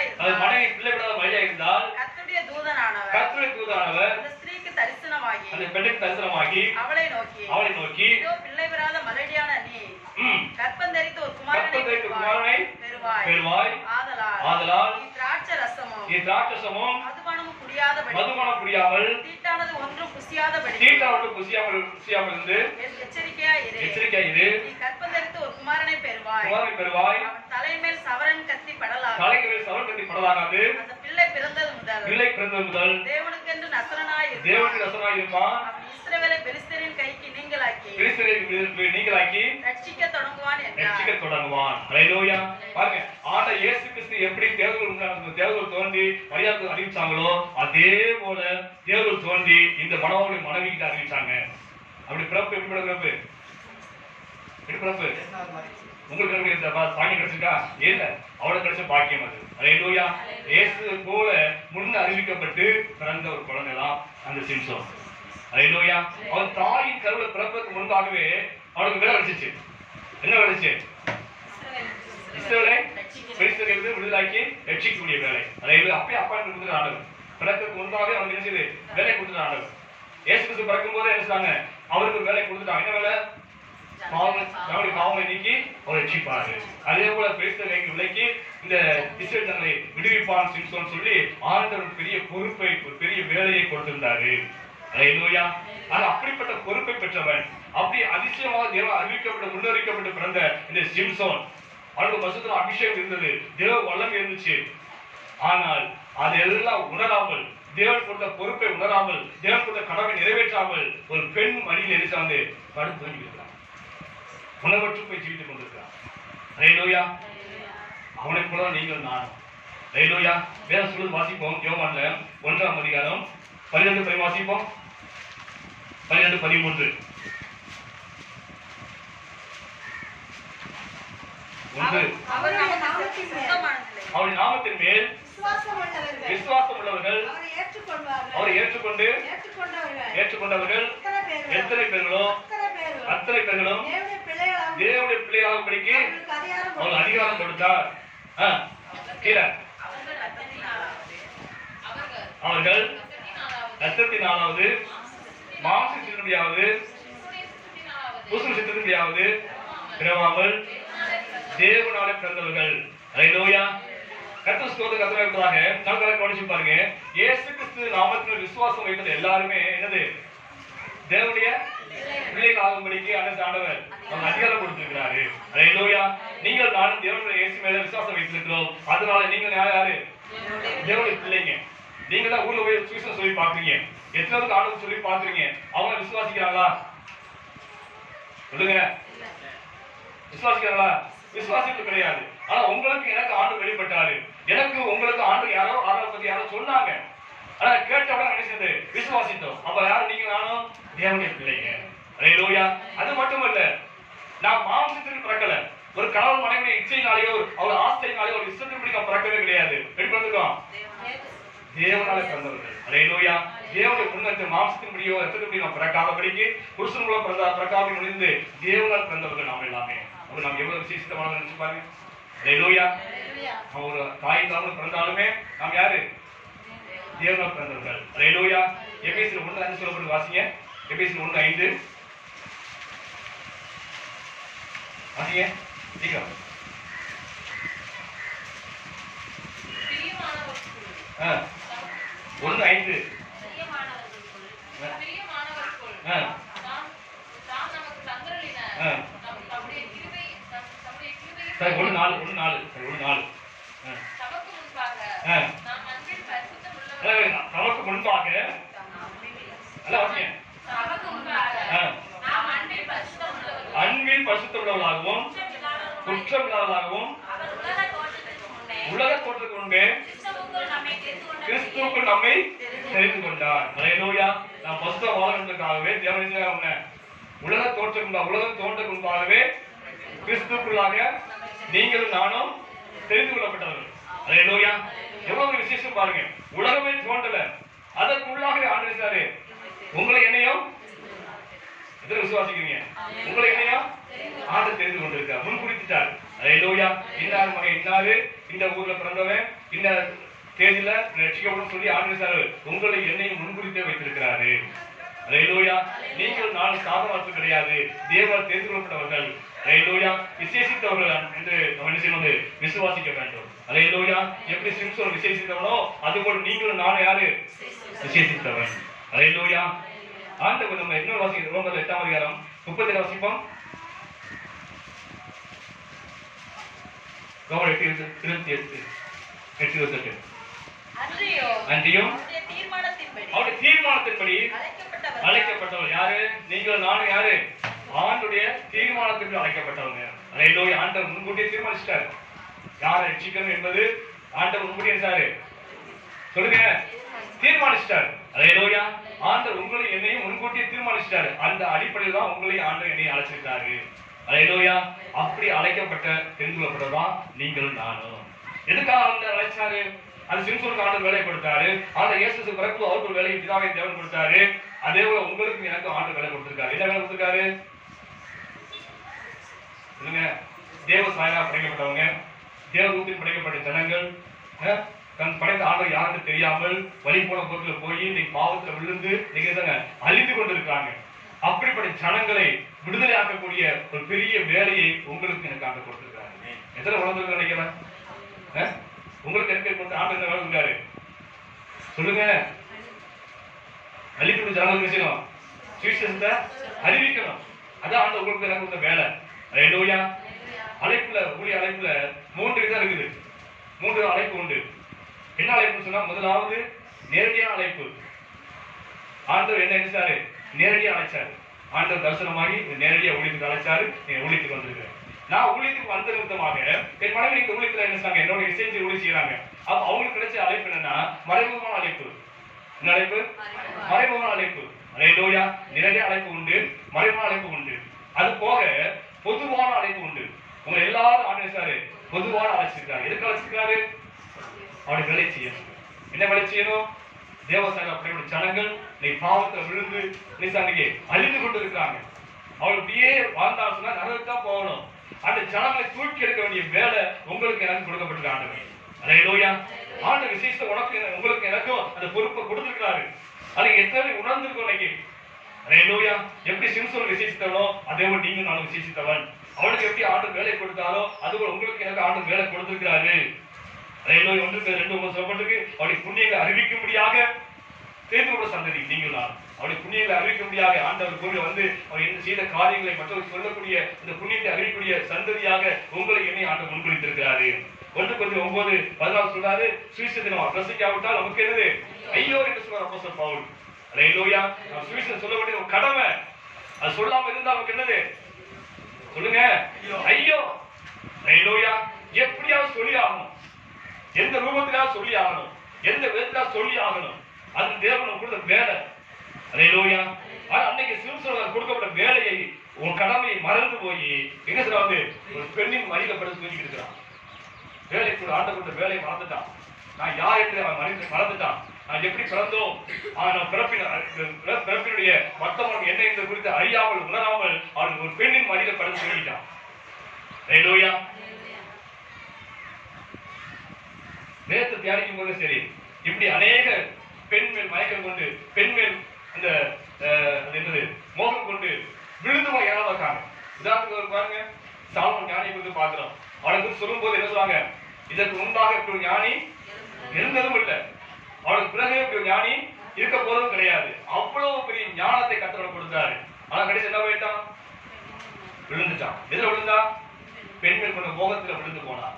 இருந்தால் கர்த்தருடைய தூதனானவர் அந்த ஸ்திரீக்கு தரிசனமாகி அவளை நோக்கி இதோ பிள்ளை பெறாத மலடியான நீ கர்ப்பம் தரித்து ஒரு குமாரனை பெறுவாய். ஆதலால் நீ திராட்சரசமும் மதுபானமும் குடியாமல் தீட்டானது ஒன்றும் புசியாதபடி இருந்து எச்சரிக்கையாயிரு. நீ கர்ப்பம் தரித்து ஒரு குமாரனை பெறுவாய். அவன் தலைமேல் சவரன் கத்தி படலாகாது. அந்த பிள்ளை பிறந்தது முதல் தேவனுக்கென்று நசரனாய் இருப்பான். அவன் இஸ்ரவேலை பெலிஸ்தரின் கைக்கு நீங்களாக்கி ரட்சிக்க தொடங்குவான். ஹல்லேலூயா. பாருங்க, ஆண்டவர் இயேசு கிறிஸ்து எப்படி தேவர்கள் தோன்றி மரியாதை அறிவிச்சாங்களோ அதே போல தேவர்கள் தோன்றி இந்த மனோவுடைய மனைவிக்கு அறிவிச்சாங்க. அப்படி பிறப்பு எப்படி பிறப்பு உங்களுக்கு பாக்கியம் கிடைச்சிருக்கா? இல்ல, அவளுக்கு கிடைச்ச பாக்கியம் அது. ஹல்லேலூயா. இயேசு போல முன்ன அறிவிக்கப்பட்டு பிறந்த ஒரு குழந்தை தான் அந்த சிம்சோன். ஹல்லேலூயா. அவன் தாயின் கருவுல பிறப்பதற்கு முன்பாகவே அவனுக்கு வேலை கிடைச்சிச்சு. என்ன கிடைச்சு? இஸ்ரவேலை பெலிஸ்தரிலிருந்து விடுதலாக்கி ரட்சிக்கக்கூடிய வேலை. ஹல்லேலூயா. அப்பயே அப்பா கொடுத்துட்டு ஆண்டவர் பிறக்கிறதுக்கு முன்பாகவே அவனுக்கு நினைச்சது வேலை கொடுத்துட்டு ஆண்டவர். இயேசு கிறிஸ்து பிறக்கும் போதே என்ன சொன்னாங்க? அவருக்கு வேலை கொடுத்துட்டாங்க. என்ன வேலை? பாவங்களை நீக்கி அவர் ரட்சிப்பாரு. அதே போல பெலிஸ்தர் கைக்கு விலக்கி இந்த இஸ்ரவேல் ஜனங்களை விடுவிப்பான் சிம்சோன் சொல்லி ஆண்டவர் பெரிய பொறுப்பை, ஒரு பெரிய வேலையை கொடுத்திருந்தாரு. ஹல்லேலூயா. ஆனா அப்படிப்பட்ட பொறுப்பை பெற்றவன், அப்படி அதிசயமாக தேவன் அறிவிக்கப்பட்டு முன்னறிவிக்கப்பட்டு பிறந்த இந்த சிம்சோன், அவனுக்கு பரிசுத்த அபிஷேகம் இருந்தது, தேவ வல்லமை இருந்துச்சு. ஆனால் அதெல்லாம் உணராமல், தேவன் கொடுத்த பொறுப்பை உணராமல், தேவன் கொடுத்த கனவை நிறைவேற்றாமல் ஒரு பெண் மடியில் எரிசாந்து படுத்து தூங்கியிருக்கிறான். உணவற்று போய் ஜீவித்துக் கொண்டிருக்கிறான். ஹல்லேலூயா. அவனை போல நீங்கள் நானும். ஹல்லேலூயா. வேதம் சொல்லுது, வாசிப்போம். யோவான்ல 1ஆம் அதிகாரம் 12 வாசிப்போம். 12-13. அவருடைய நாமத்தின் மேல் விசுவாசம் உள்ளவர்கள் அவரை ஏற்றுக்கொண்டவர்கள் எத்தனை பேர்களோ அத்தனை பேர்களும் தேவனுடைய பிள்ளையாகும்படிக்கு அவர் அதிகாரம் கொடுத்தார். அவர்கள் ரத்தத்தினாலாவது மாம்சத்தினுடையாவது புசுசித்தினுடையாவது பிறவாமல் தேவனாலே பிறந்தவர்கள். ஹல்லேலூயா. கர்த்தர் ஸ்தோத்திரம். கர்த்தராக நாமங்களை கவனிச்சு பாருங்க. இயேசு கிறிஸ்து நாமத்தில் விசுவாசம் வைத்தது எல்லாருமே என்னது? தேவனுடைய பிள்ளைகள் ஆகும்படிக்கு ஆண்டவர் அவர் அதிகாரம் கொடுத்திருக்கிறாரு. ஹல்லேலூயா. நீங்கள் நானும் தேவனுடைய இயேசு மேல விசுவாசம் வைத்திருக்கிறோம். அதனால நீங்க யாரு? தேவனுடைய பிள்ளைங்க. நீங்க தான் ஊர்ல போய் சுவிசேஷம் சொல்லி பாக்குறீங்க. எத்தனை ஆண்டவர் சொல்லி பாக்குறீங்க. அவங்க விசுவாசிக்கிறாங்களா? சொல்லுங்க. விசுவாசிக்கிறாங்களா? விசுவாசிப்பு கிடையாது. ஆனா உங்களுக்கு எனக்கு ஆண்டு வெளிப்பட்டாரு. எனக்கு உங்களுக்கு ஆண்டு யாரோ பத்தி யாரோ சொன்னாங்க. ஆனா கேட்டவங்க நினைச்சது விசுவாசித்தோம். அப்ப யாரு? நீங்க நானும் தேவனுடைய பிள்ளைங்க. ஹல்லேலூயா. அது மட்டுமல்ல, நான் மாம்சத்தில் பிறக்கல. ஒரு கணவன் மனைவி இச்சையினாலேயோ அவர் ஆசையினாலேயோ ஒரு இஷ்டத்தின்படி பிறக்கவே கிடையாது. எப்படி பிறந்திருக்கோம்? தேவனால பிறந்தவர்கள். ஹல்லேலூயா. தேவனுடைய முன்னத்தை மாம்சத்தின்படியோ ரத்தத்தின்படியோ நாம் பிறக்காதபடிக்கு புருஷன் மூலம் பிறக்காமல் நுழைந்து தேவனால் பிறந்தவர்கள் நாம் எல்லாமே. அப்ப நாம் எவ்வளவு விசேஷமானது நினைச்சு பாருங்க. ஹல்லேலூயா. நாம் ஒரு தாய் தாமல் பிறந்தாலுமே நாம் யாரு? தேவனால் பிறந்தவர்கள். ஹல்லேலூயா. எபேசியர் 1:5 சொல்லப்பட்டு வாசிங்க. எபேசியர் 1:5 வாசிங்க. சீக்கிரம். ஒன்று 5. சரி, 1:4. நமக்கு முன்பாக பரிசுத்தமுள்ளவர்களாகவும் குற்றமில்லாதவர்களாகவும் உலக தோற்றத்துக்கு முன்பே கிறிஸ்துவுக்குள் நம்மை தெரிந்து கொண்டார். ஹல்லேலூயா. நாம் பரிசுத்தம் வாழணுன்றதுக்காகவே தேவன் உலகம் தோன்றதுக்கு முன்பாகவே கிறிஸ்துவுக்குள்ளாக நீங்களும் நானும் தெரிந்து கொள்ளப்பட்டவர்கள். ஹல்லேலூயா. எவ்வளவு விசேஷம் பாருங்க. உலகமே தோன்றல, அதற்குள்ளாகவே ஆண்டவர் உங்களை என்னையும் எத்தனை விசுவாசிக்கிறீங்க? உங்களை என்னையும் ஆண்டவர் தெரிந்து கொண்டிருக்கார், முன்குறித்துட்டார். ஹல்லேலூயா. இன்னார் மகன் இன்னாரு, இந்த ஊர்ல பிறந்தவன், இந்த தேதியில ரட்சிக்கப்படும் சொல்லி ஆண்டவர் உங்களை என்னையும் முன்குறித்தே வைத்திருக்கிறாரு. ஹல்லேலூயா. நீங்கள் நானும் சாதாரண கிடையாது, தேவனால் தெரிந்து கொள்ளப்பட்டவர்கள். ஹல்லேலூயா. விசேஷித்தவர்கள் என்று நம்ம என்ன செய்யணும்? விசுவாசிக்க வேண்டும். ஹல்லேலூயா. எப்படி சிம்சோன் விசேஷித்தவனோ அதுபோல் நீங்களும் நானும் யாரு? விசேஷித்தவன். ஹல்லேலூயா. ஆண்டவர் நம்ம என்ன வாசிக்கிறோம்? ரோமர் 8ஆம் அதிகாரம் 37 வாசிப்போம். ரோமர் 8:28. அன்றியும் அவருடைய தீர்மானத்தின்படி அழைக்கப்பட்டவர் யாரு? நீங்கள் நானும் யாரு? ஆண்டுடைய தீர்மானத்திற்கு அழைக்கப்பட்டவங்க. ஹல்லேலூயா. ஆண்டவர் முன்கூட்டியே தீர்மானிச்சிட்டார் யாரை ரட்சிக்கணும் என்பது. ஆண்டவர் முன்கூட்டியே சாரு சொல்லுங்க தீர்மானிச்சிட்டார். ஹல்லேலூயா. ஆண்டவர் உங்களை என்னையும் முன்கூட்டியே தீர்மானிச்சிட்டாரு. அந்த அடிப்படையில் தான் உங்களை ஆண்டவர் என்னையும் அழைச்சிருக்காரு. ஹல்லேலூயா. அப்படி அழைக்கப்பட்ட தெரிந்து கொள்ளப்பட்டதான் நீங்களும் நானும். எதுக்காக அந்த அழைச்சாரு? அது சிம்சோனுக்கு ஆண்டவர் வேலை கொடுத்தாரு. அந்த இயேசு பிறகு அவருக்கு ஒரு வேலையை பிதாவை தேவன் கொடுத்தாரு. அதே போல உங்களுக்கு எனக்கு ஆண்டவர் வேலை கொடுத்திருக்காரு. என்ன வேலை கொடுத்திருக்காரு? தேவ சாயலா படைக்கப்பட்டவங்க, தேவதூதத்தில் படைக்கப்பட்ட ஜனங்கள், தன் படைத்த ஆண்டவர் யாருக்கு தெரியாமல் வழி போன போக்கில் போய் இன்னைக்கு பாவத்துல விழுந்து நீங்க அழிந்து கொண்டிருக்காங்க. அப்படிப்பட்ட ஜனங்களை விடுதலை ஆக்கக்கூடிய ஒரு பெரிய வேலையை உங்களுக்கு எனக்கு ஆண்டு கொடுத்திருக்காரு. எத்தனை உணர்ந்து நினைக்கிறேன்? உங்களுக்கு எனக்கு ஆண்டு என்ன வேலை இருக்காரு? சொல்லுங்க. அழிப்பு ஜனங்களுக்கு செய்யணும், சுவிசேஷத்தை அறிவிக்கணும். அதான் ஆண்டு உங்களுக்கு எனக்கு இந்த வேலை. ஹல்லேலூயா. அழைப்புல ஊழிய அழைப்புல 3 விதம் இருக்குது. 3 அழைப்பு உண்டு. என்ன அழைப்புன்னு சொன்னா, முதலாவது நேரடியான அழைப்பு. ஆண்டவர் என்ன நினைச்சாரு? நேரடியா அழைச்சாரு. ஆண்டவர் தரிசனமாகி நேரடியா ஊழியத்துக்கு அழைச்சாரு. நீங்க ஊழியத்துக்கு வந்திருக்கேன். நான் ஊழியத்துக்கு வந்த நிமித்தமாக என் மனைவி நீங்க ஊழியத்துல என்ன என்னோட இசைஞ்சு ஊழி செய்யறாங்க. அப்ப அவங்களுக்கு கிடைச்ச அழைப்பு என்னன்னா மறைமுகமான அழைப்பு. என்ன அழைப்பு? மறைமுகமான அழைப்பு. ஹல்லேலூயா. நேரடியா அழைப்பு உண்டு, மறைமுகமான அழைப்பு உண்டு. அது போக பொதுவான அழைப்பு உண்டு. உங்க எல்லாரும் ஆண்டவர் பொதுவான அழைச்சிருக்காரு. எதுக்கு அழைச்சிருக்காரு? அவருடைய வேலை செய்யணும். என்ன வேலை செய்யணும்? தேவசாலை அப்படிப்பட்ட ஜனங்கள் நீ பாவத்தை விழுந்து நீங்க அழிந்து கொண்டு இருக்கிறாங்க. அவள் அப்படியே வாழ்ந்தால் சொன்னா நரகத்தான் போகணும். அந்த ஜனங்களை தூக்கி எடுக்க வேண்டிய வேலை உங்களுக்கு எனக்கு கொடுக்கப்பட்டிருக்க ஆண்டவர். ஹல்லேலூயா. ஆண்டு விசேஷத்தை உனக்கு உங்களுக்கு எனக்கும் அந்த பொறுப்பை கொடுத்திருக்கிறாரு. அதை எத்தனை உணர்ந்திருக்கோம் இன்னைக்கு. ஹல்லேலூயா. எப்படி சிம்சோன் விசேஷித்தவனோ அதே போல நீங்க நானும் விசேஷித்தவன். அவனுக்கு எப்படி ஆண்டு வேலை கொடுத்தாரோ அதுபோல உங்களுக்கு எனக்கு ஆண்டு வேலை கொடுத்திருக்கிறாரு. ஹல்லேலூயா. 1-2 சொல்லப்பட்டிருக்கு. அவருடைய புண்ணியங்களை அறிவிக்கும்படியாக தேர்ந்து கொண்ட சந்ததி நீங்கள் நான். அவருடைய புண்ணியங்களை அறிவிக்கும்படியாக ஆண்டவர் கோவில வந்து அவர் என்ன செய்த காரியங்களை மற்றவர்கள் சொல்லக்கூடிய இந்த புண்ணியத்தை அறிவிக்கக்கூடிய சந்ததியாக உங்களை என்னை ஆண்டு முன்குறித்திருக்கிறாரு. 1-9-14 சொல்றாரு, சுவிசேஷத்தை நம்ம பிரசங்கிக்காவிட்டால் நமக்கு என்னது ஐயோ என்று சொல்றார் அப்போஸ்தலன் பவுல். ஹல்லேலூயா. நாம் சுவிசேஷம் சொல்ல வேண்டிய ஒரு கடமை. அது சொல்லாம இருந்தால் நமக்கு என்னது? சொல்லுங்க, ஐயோ. ஹல்லேலூயா. எப்படியாவது சொல்லி ஆகணும், எந்த ரூபத்திலாவது சொல்லி ஆகணும், எந்த விதத்திலாவது சொல்லி ஆகணும். அது தேவன் கொடுத்த வேலை. ஹல்லேலூயா. ஆனா அன்னைக்கு சிம்சோனுக்கு கொடுக்கப்பட்ட வேலையை உன் கடமையை மறந்து போய் என்ன சொல்றாங்க? ஒரு பெண்ணின் மடியில படுத்து தூக்கிட்டு இருக்கிறான். வேலைக்கு ஆண்ட கொடுத்த வேலையை மறந்துட்டான். நான் யார் என்று அவன் மறந்துட்டான். நான் எப்படி பிறந்தோம், பிறப்பினுடைய மத்தவனுக்கு என்ன என்று குறித்து அறியாமல் உணராமல் அவன் ஒரு பெண்ணின் மடியில படுத்து தூக்கிட்டான். ஹல்லேலூயா. வேதத்தை தியானிக்கும் போது சரி, இப்படி அநேக பெண் மேல் மயக்கம் கொண்டு பெண் மேல் அந்த மோகம் கொண்டு விழுந்து போய் ஏறாதான். உதாரணத்துக்கு பாருங்க, சாலமோன் ஞானியை குறித்து பார்க்கிறோம். அவனை குறித்து சொல்லும் போது என்ன சொல்லுவாங்க? இதற்கு முன்பாக இப்படி ஒரு ஞானி இருந்ததும் இல்லை, அவனுக்கு பிறகு இப்படி ஒரு ஞானி இருக்க போதும் கிடையாது. அவ்வளவு பெரிய ஞானத்தை கர்த்தர் கொடுத்தாரு. ஆனா கடைசி என்ன போயிட்டான்? விழுந்துட்டான். எதுல விழுந்தா? பெண் மேல் கொண்ட மோகத்துல விழுந்து போனான்.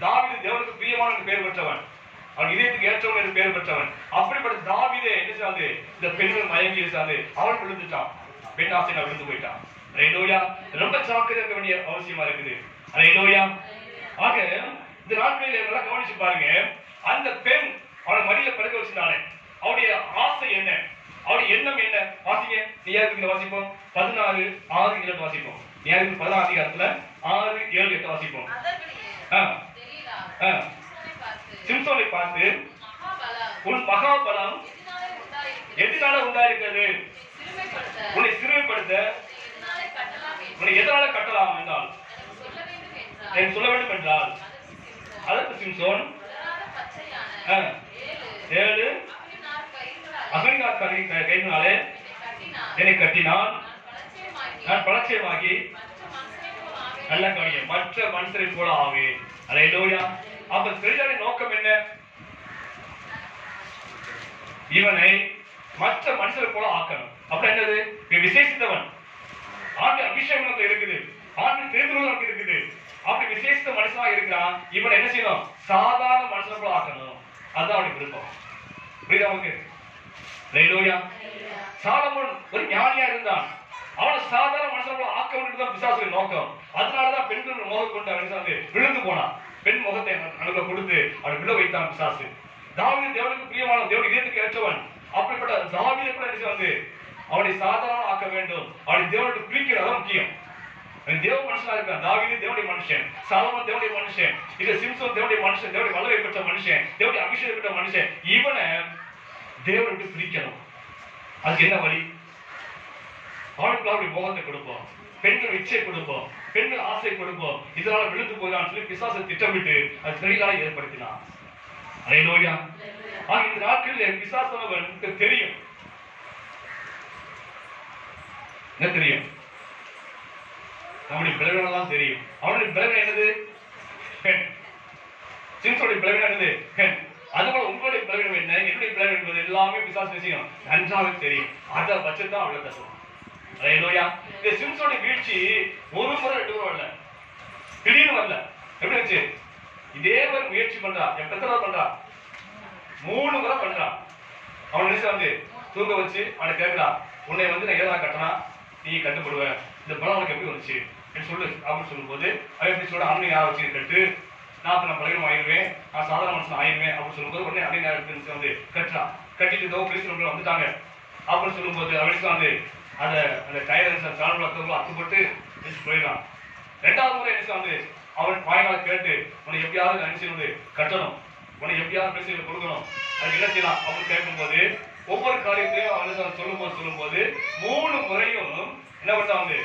தாவீது தேவனுக்கு பிரியமான பேர் பெற்றவன், அவன் இதயத்துக்கு ஏற்றவன் என்று பேர் பெற்றவன். அப்படிப்பட்ட தாவீதே என்ன செய்யாது? இந்த பெண்கள் மயங்கி இருக்காது, அவன் விழுந்துட்டான். பெண் ஆசையில விழுந்து போயிட்டான். அல்லேலூயா. ரொம்ப ஜாக்கிரதையா இருக்க வேண்டிய அவசியமா இருக்குது. அல்லேலூயா. ஆக இந்த நாட்களில் நல்லா கவனிச்சு பாருங்க. அந்த பெண் அவனை மடியில படுக்க வச்சிருந்தானே, அவருடைய ஆசை என்ன, அவருடைய எண்ணம் என்ன? வாசிங்க. நியாயாதிபதிகள் வாசிப்போம் 16:6-7 வாசிப்போம். நியாயாதிபதிகள் 16 அதிகாரத்துல 6, 7, 8 வாசிப்போம். சிம்சோனை பார்த்து உன் மகாபலம் எதனால உண்டாயிருக்கிறது, உன்னை சிறுமைப்படுத்த உன்னை எதனால கட்டலாம் என்றால் எனக்கு சொல்ல வேண்டும் என்றால், அதற்கு சிம்சோன் 7 அகனிகார் கையினாலே என்னை கட்டினால் நான் பலட்சயமாகி நல்ல கவனியம் மற்ற மனுஷரை போல ஆவேன். அல்லேலூயா. அப்ப பெரியாரின் நோக்கம் என்ன? இவனை மற்ற மனுஷரை போல ஆக்கணும். அப்ப என்னது? விசேஷித்தவன், ஆண்டு அபிஷேகம் நமக்கு இருக்குது, ஆண்டு தேர்தல் நமக்கு இருக்குது. அப்படி விசேஷித்த மனுஷனா இருக்கிறான். இவனை என்ன செய்யணும்? சாதாரண மனுஷனை போல ஆக்கணும். அதுதான் அவனுக்கு விருப்பம். புரியுதா அவனுக்கு? அல்லேலூயா. சாலமோன் ஒரு ஞானியா இருந்தான். அவனை சாதாரண மனுஷனை போல ஆக்க வேண்டியதுதான் பிசாசுவின் நோக்கம். அதனாலதான் பெண்கள் முகம் கொண்டு அவன் விழுந்து போனான். பெண் முகத்தை அனுப்ப கொடுத்து அவனை விழ வைத்தான் பிசாசு. தாவீது தேவனுக்கு பிரியமான, தேவனுடைய இதயத்துக்கு ஏற்றவன். அப்படிப்பட்ட தாவீதை கூட வந்து அவனை சாதாரண ஆக்க வேண்டும். அவனை தேவனுக்கு பிரிக்கிறது முக்கியம். தேவ மனுஷனா இருக்கான். தாவீது தேவனுடைய மனுஷன், சாலமோன் தேவனுடைய மனுஷன், இது சிம்சோன் தேவனுடைய மனுஷன், தேவனுடைய வல்லமை பெற்ற மனுஷன், தேவனுடைய அபிஷேகம் பெற்ற மனுஷன். இவனை தேவனுக்கு பிரிக்கணும். அதுக்கு என்ன வழி? ஆணுக்கு அவருடைய முகத்தை கொடுப்போம், பெண்கள் இச்சை கொடுப்போம், பெண்கள் ஆசை கொடுப்போம். இதனால விழுந்து போயிடான்னு சொல்லி பிசாசை திட்டமிட்டு அது தொழிலாளை ஏற்படுத்தினான். அல்லேலூயா. ஆக இந்த நாட்களில் பிசாசானவனுக்கு தெரியும். என்ன தெரியும்? நம்முடைய பலவீனம் தான் தெரியும். அவனுடைய பலவீனம் என்னது? பெண். சிம்சோனுடைய பலவீனம் என்னது? பெண். அதுபோல உங்களுடைய பலவீனம் என்ன, என்னுடைய பலவீனம் என்பது எல்லாமே பிசாசு விஷயம் நன்றாக தெரியும். அதை வச்சுதான் அவளை தருவான். அல்லேலூயா. இந்த சிம்சோனுடைய வீழ்ச்சி ஒரு முறை 2 முறை வரல, திடீர்னு வரல. எப்படி இருந்துச்சு? இதே ஒரு முயற்சி பண்றா. எத்தனை தடவை பண்றா? 3 முறை பண்றா. அவன் நினைச்சு வந்து தூங்க வச்சு அவனை கேட்கிறா, உன்னை வந்து நான் எதனா கட்டினா நீ கட்டுப்படுவ, இந்த பலம் உனக்கு எப்படி வந்துச்சு சொல்லு அப்படின்னு சொல்லும் போது அவன் எப்படி சொல்ற, அண்ணன் யாரை வச்சு கட்டு, நான் பலகீனம் ஆயிடுவேன், நான் சாதாரண மனுஷன் ஆயிடுவேன் அப்படின்னு சொல்லும்போது உடனே அண்ணன் யாருக்கு வந்து கட்டுறான். கட்டிட்டு ஏதோ போலீஸ் வந்துட்டாங்க அப்படின்னு சொல்லும் போது அவனுக்கு வந்து அதை அந்த டயர் சால்வ் அத்துப்பட்டு போயிடலாம். 2வது முறை என்ன வந்து அவன் வாய்நாள கேட்டு உன்னை எப்படியாவது நினைச்சு வந்து கட்டணும், உன்னை எப்படியாவது பேசி கொடுக்கணும், அதுக்கு என்ன செய்யலாம் அப்படின்னு கேட்கும்போது ஒவ்வொரு காரியத்தையும் அவன் சொல்லும் போது 3 முறையும் என்ன பண்ணா வந்து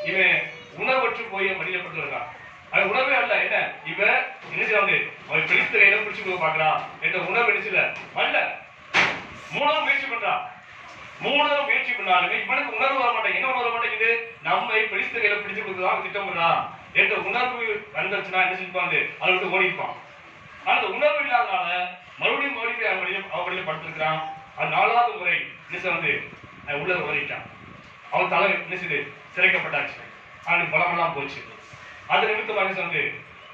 இவன் உணர்வற்று போய் மடியப்பட்டு இருக்கான். அது உணர்வே அல்ல. என்ன இவன் என்ன செய்ய வந்து அவன் பிடித்த கையில பிடிச்சு கொடுக்க பாக்குறான் என்ற உணர்வு நினைச்சல அல்ல. 3வது முயற்சி பண்றான். 3வது முயற்சி பண்ணாலுமே இவனுக்கு உணர்வு வர மாட்டேங்குது. என்ன உணர்வு மாட்டேங்குது? நம்மை பிடித்த கையில பிடிச்சு கொடுக்குறதா திட்டமிடுறான் என்ற உணர்வு வந்துச்சுன்னா என்ன செஞ்சுப்பான், அதை விட்டு ஓடிப்பான். ஆனா அந்த உணர்வு இல்லாதனால மறுபடியும் அவன் படுத்திருக்கிறான். அது 4வது முறை நிசை வந்து உள்ள ஓடிட்டான். அவன் தலை நினைச்சது சிறைக்கப்பட்டாச்சு. அவனுக்கு பலமெல்லாம் போச்சு. அது நிமித்தமாக நிசை வந்து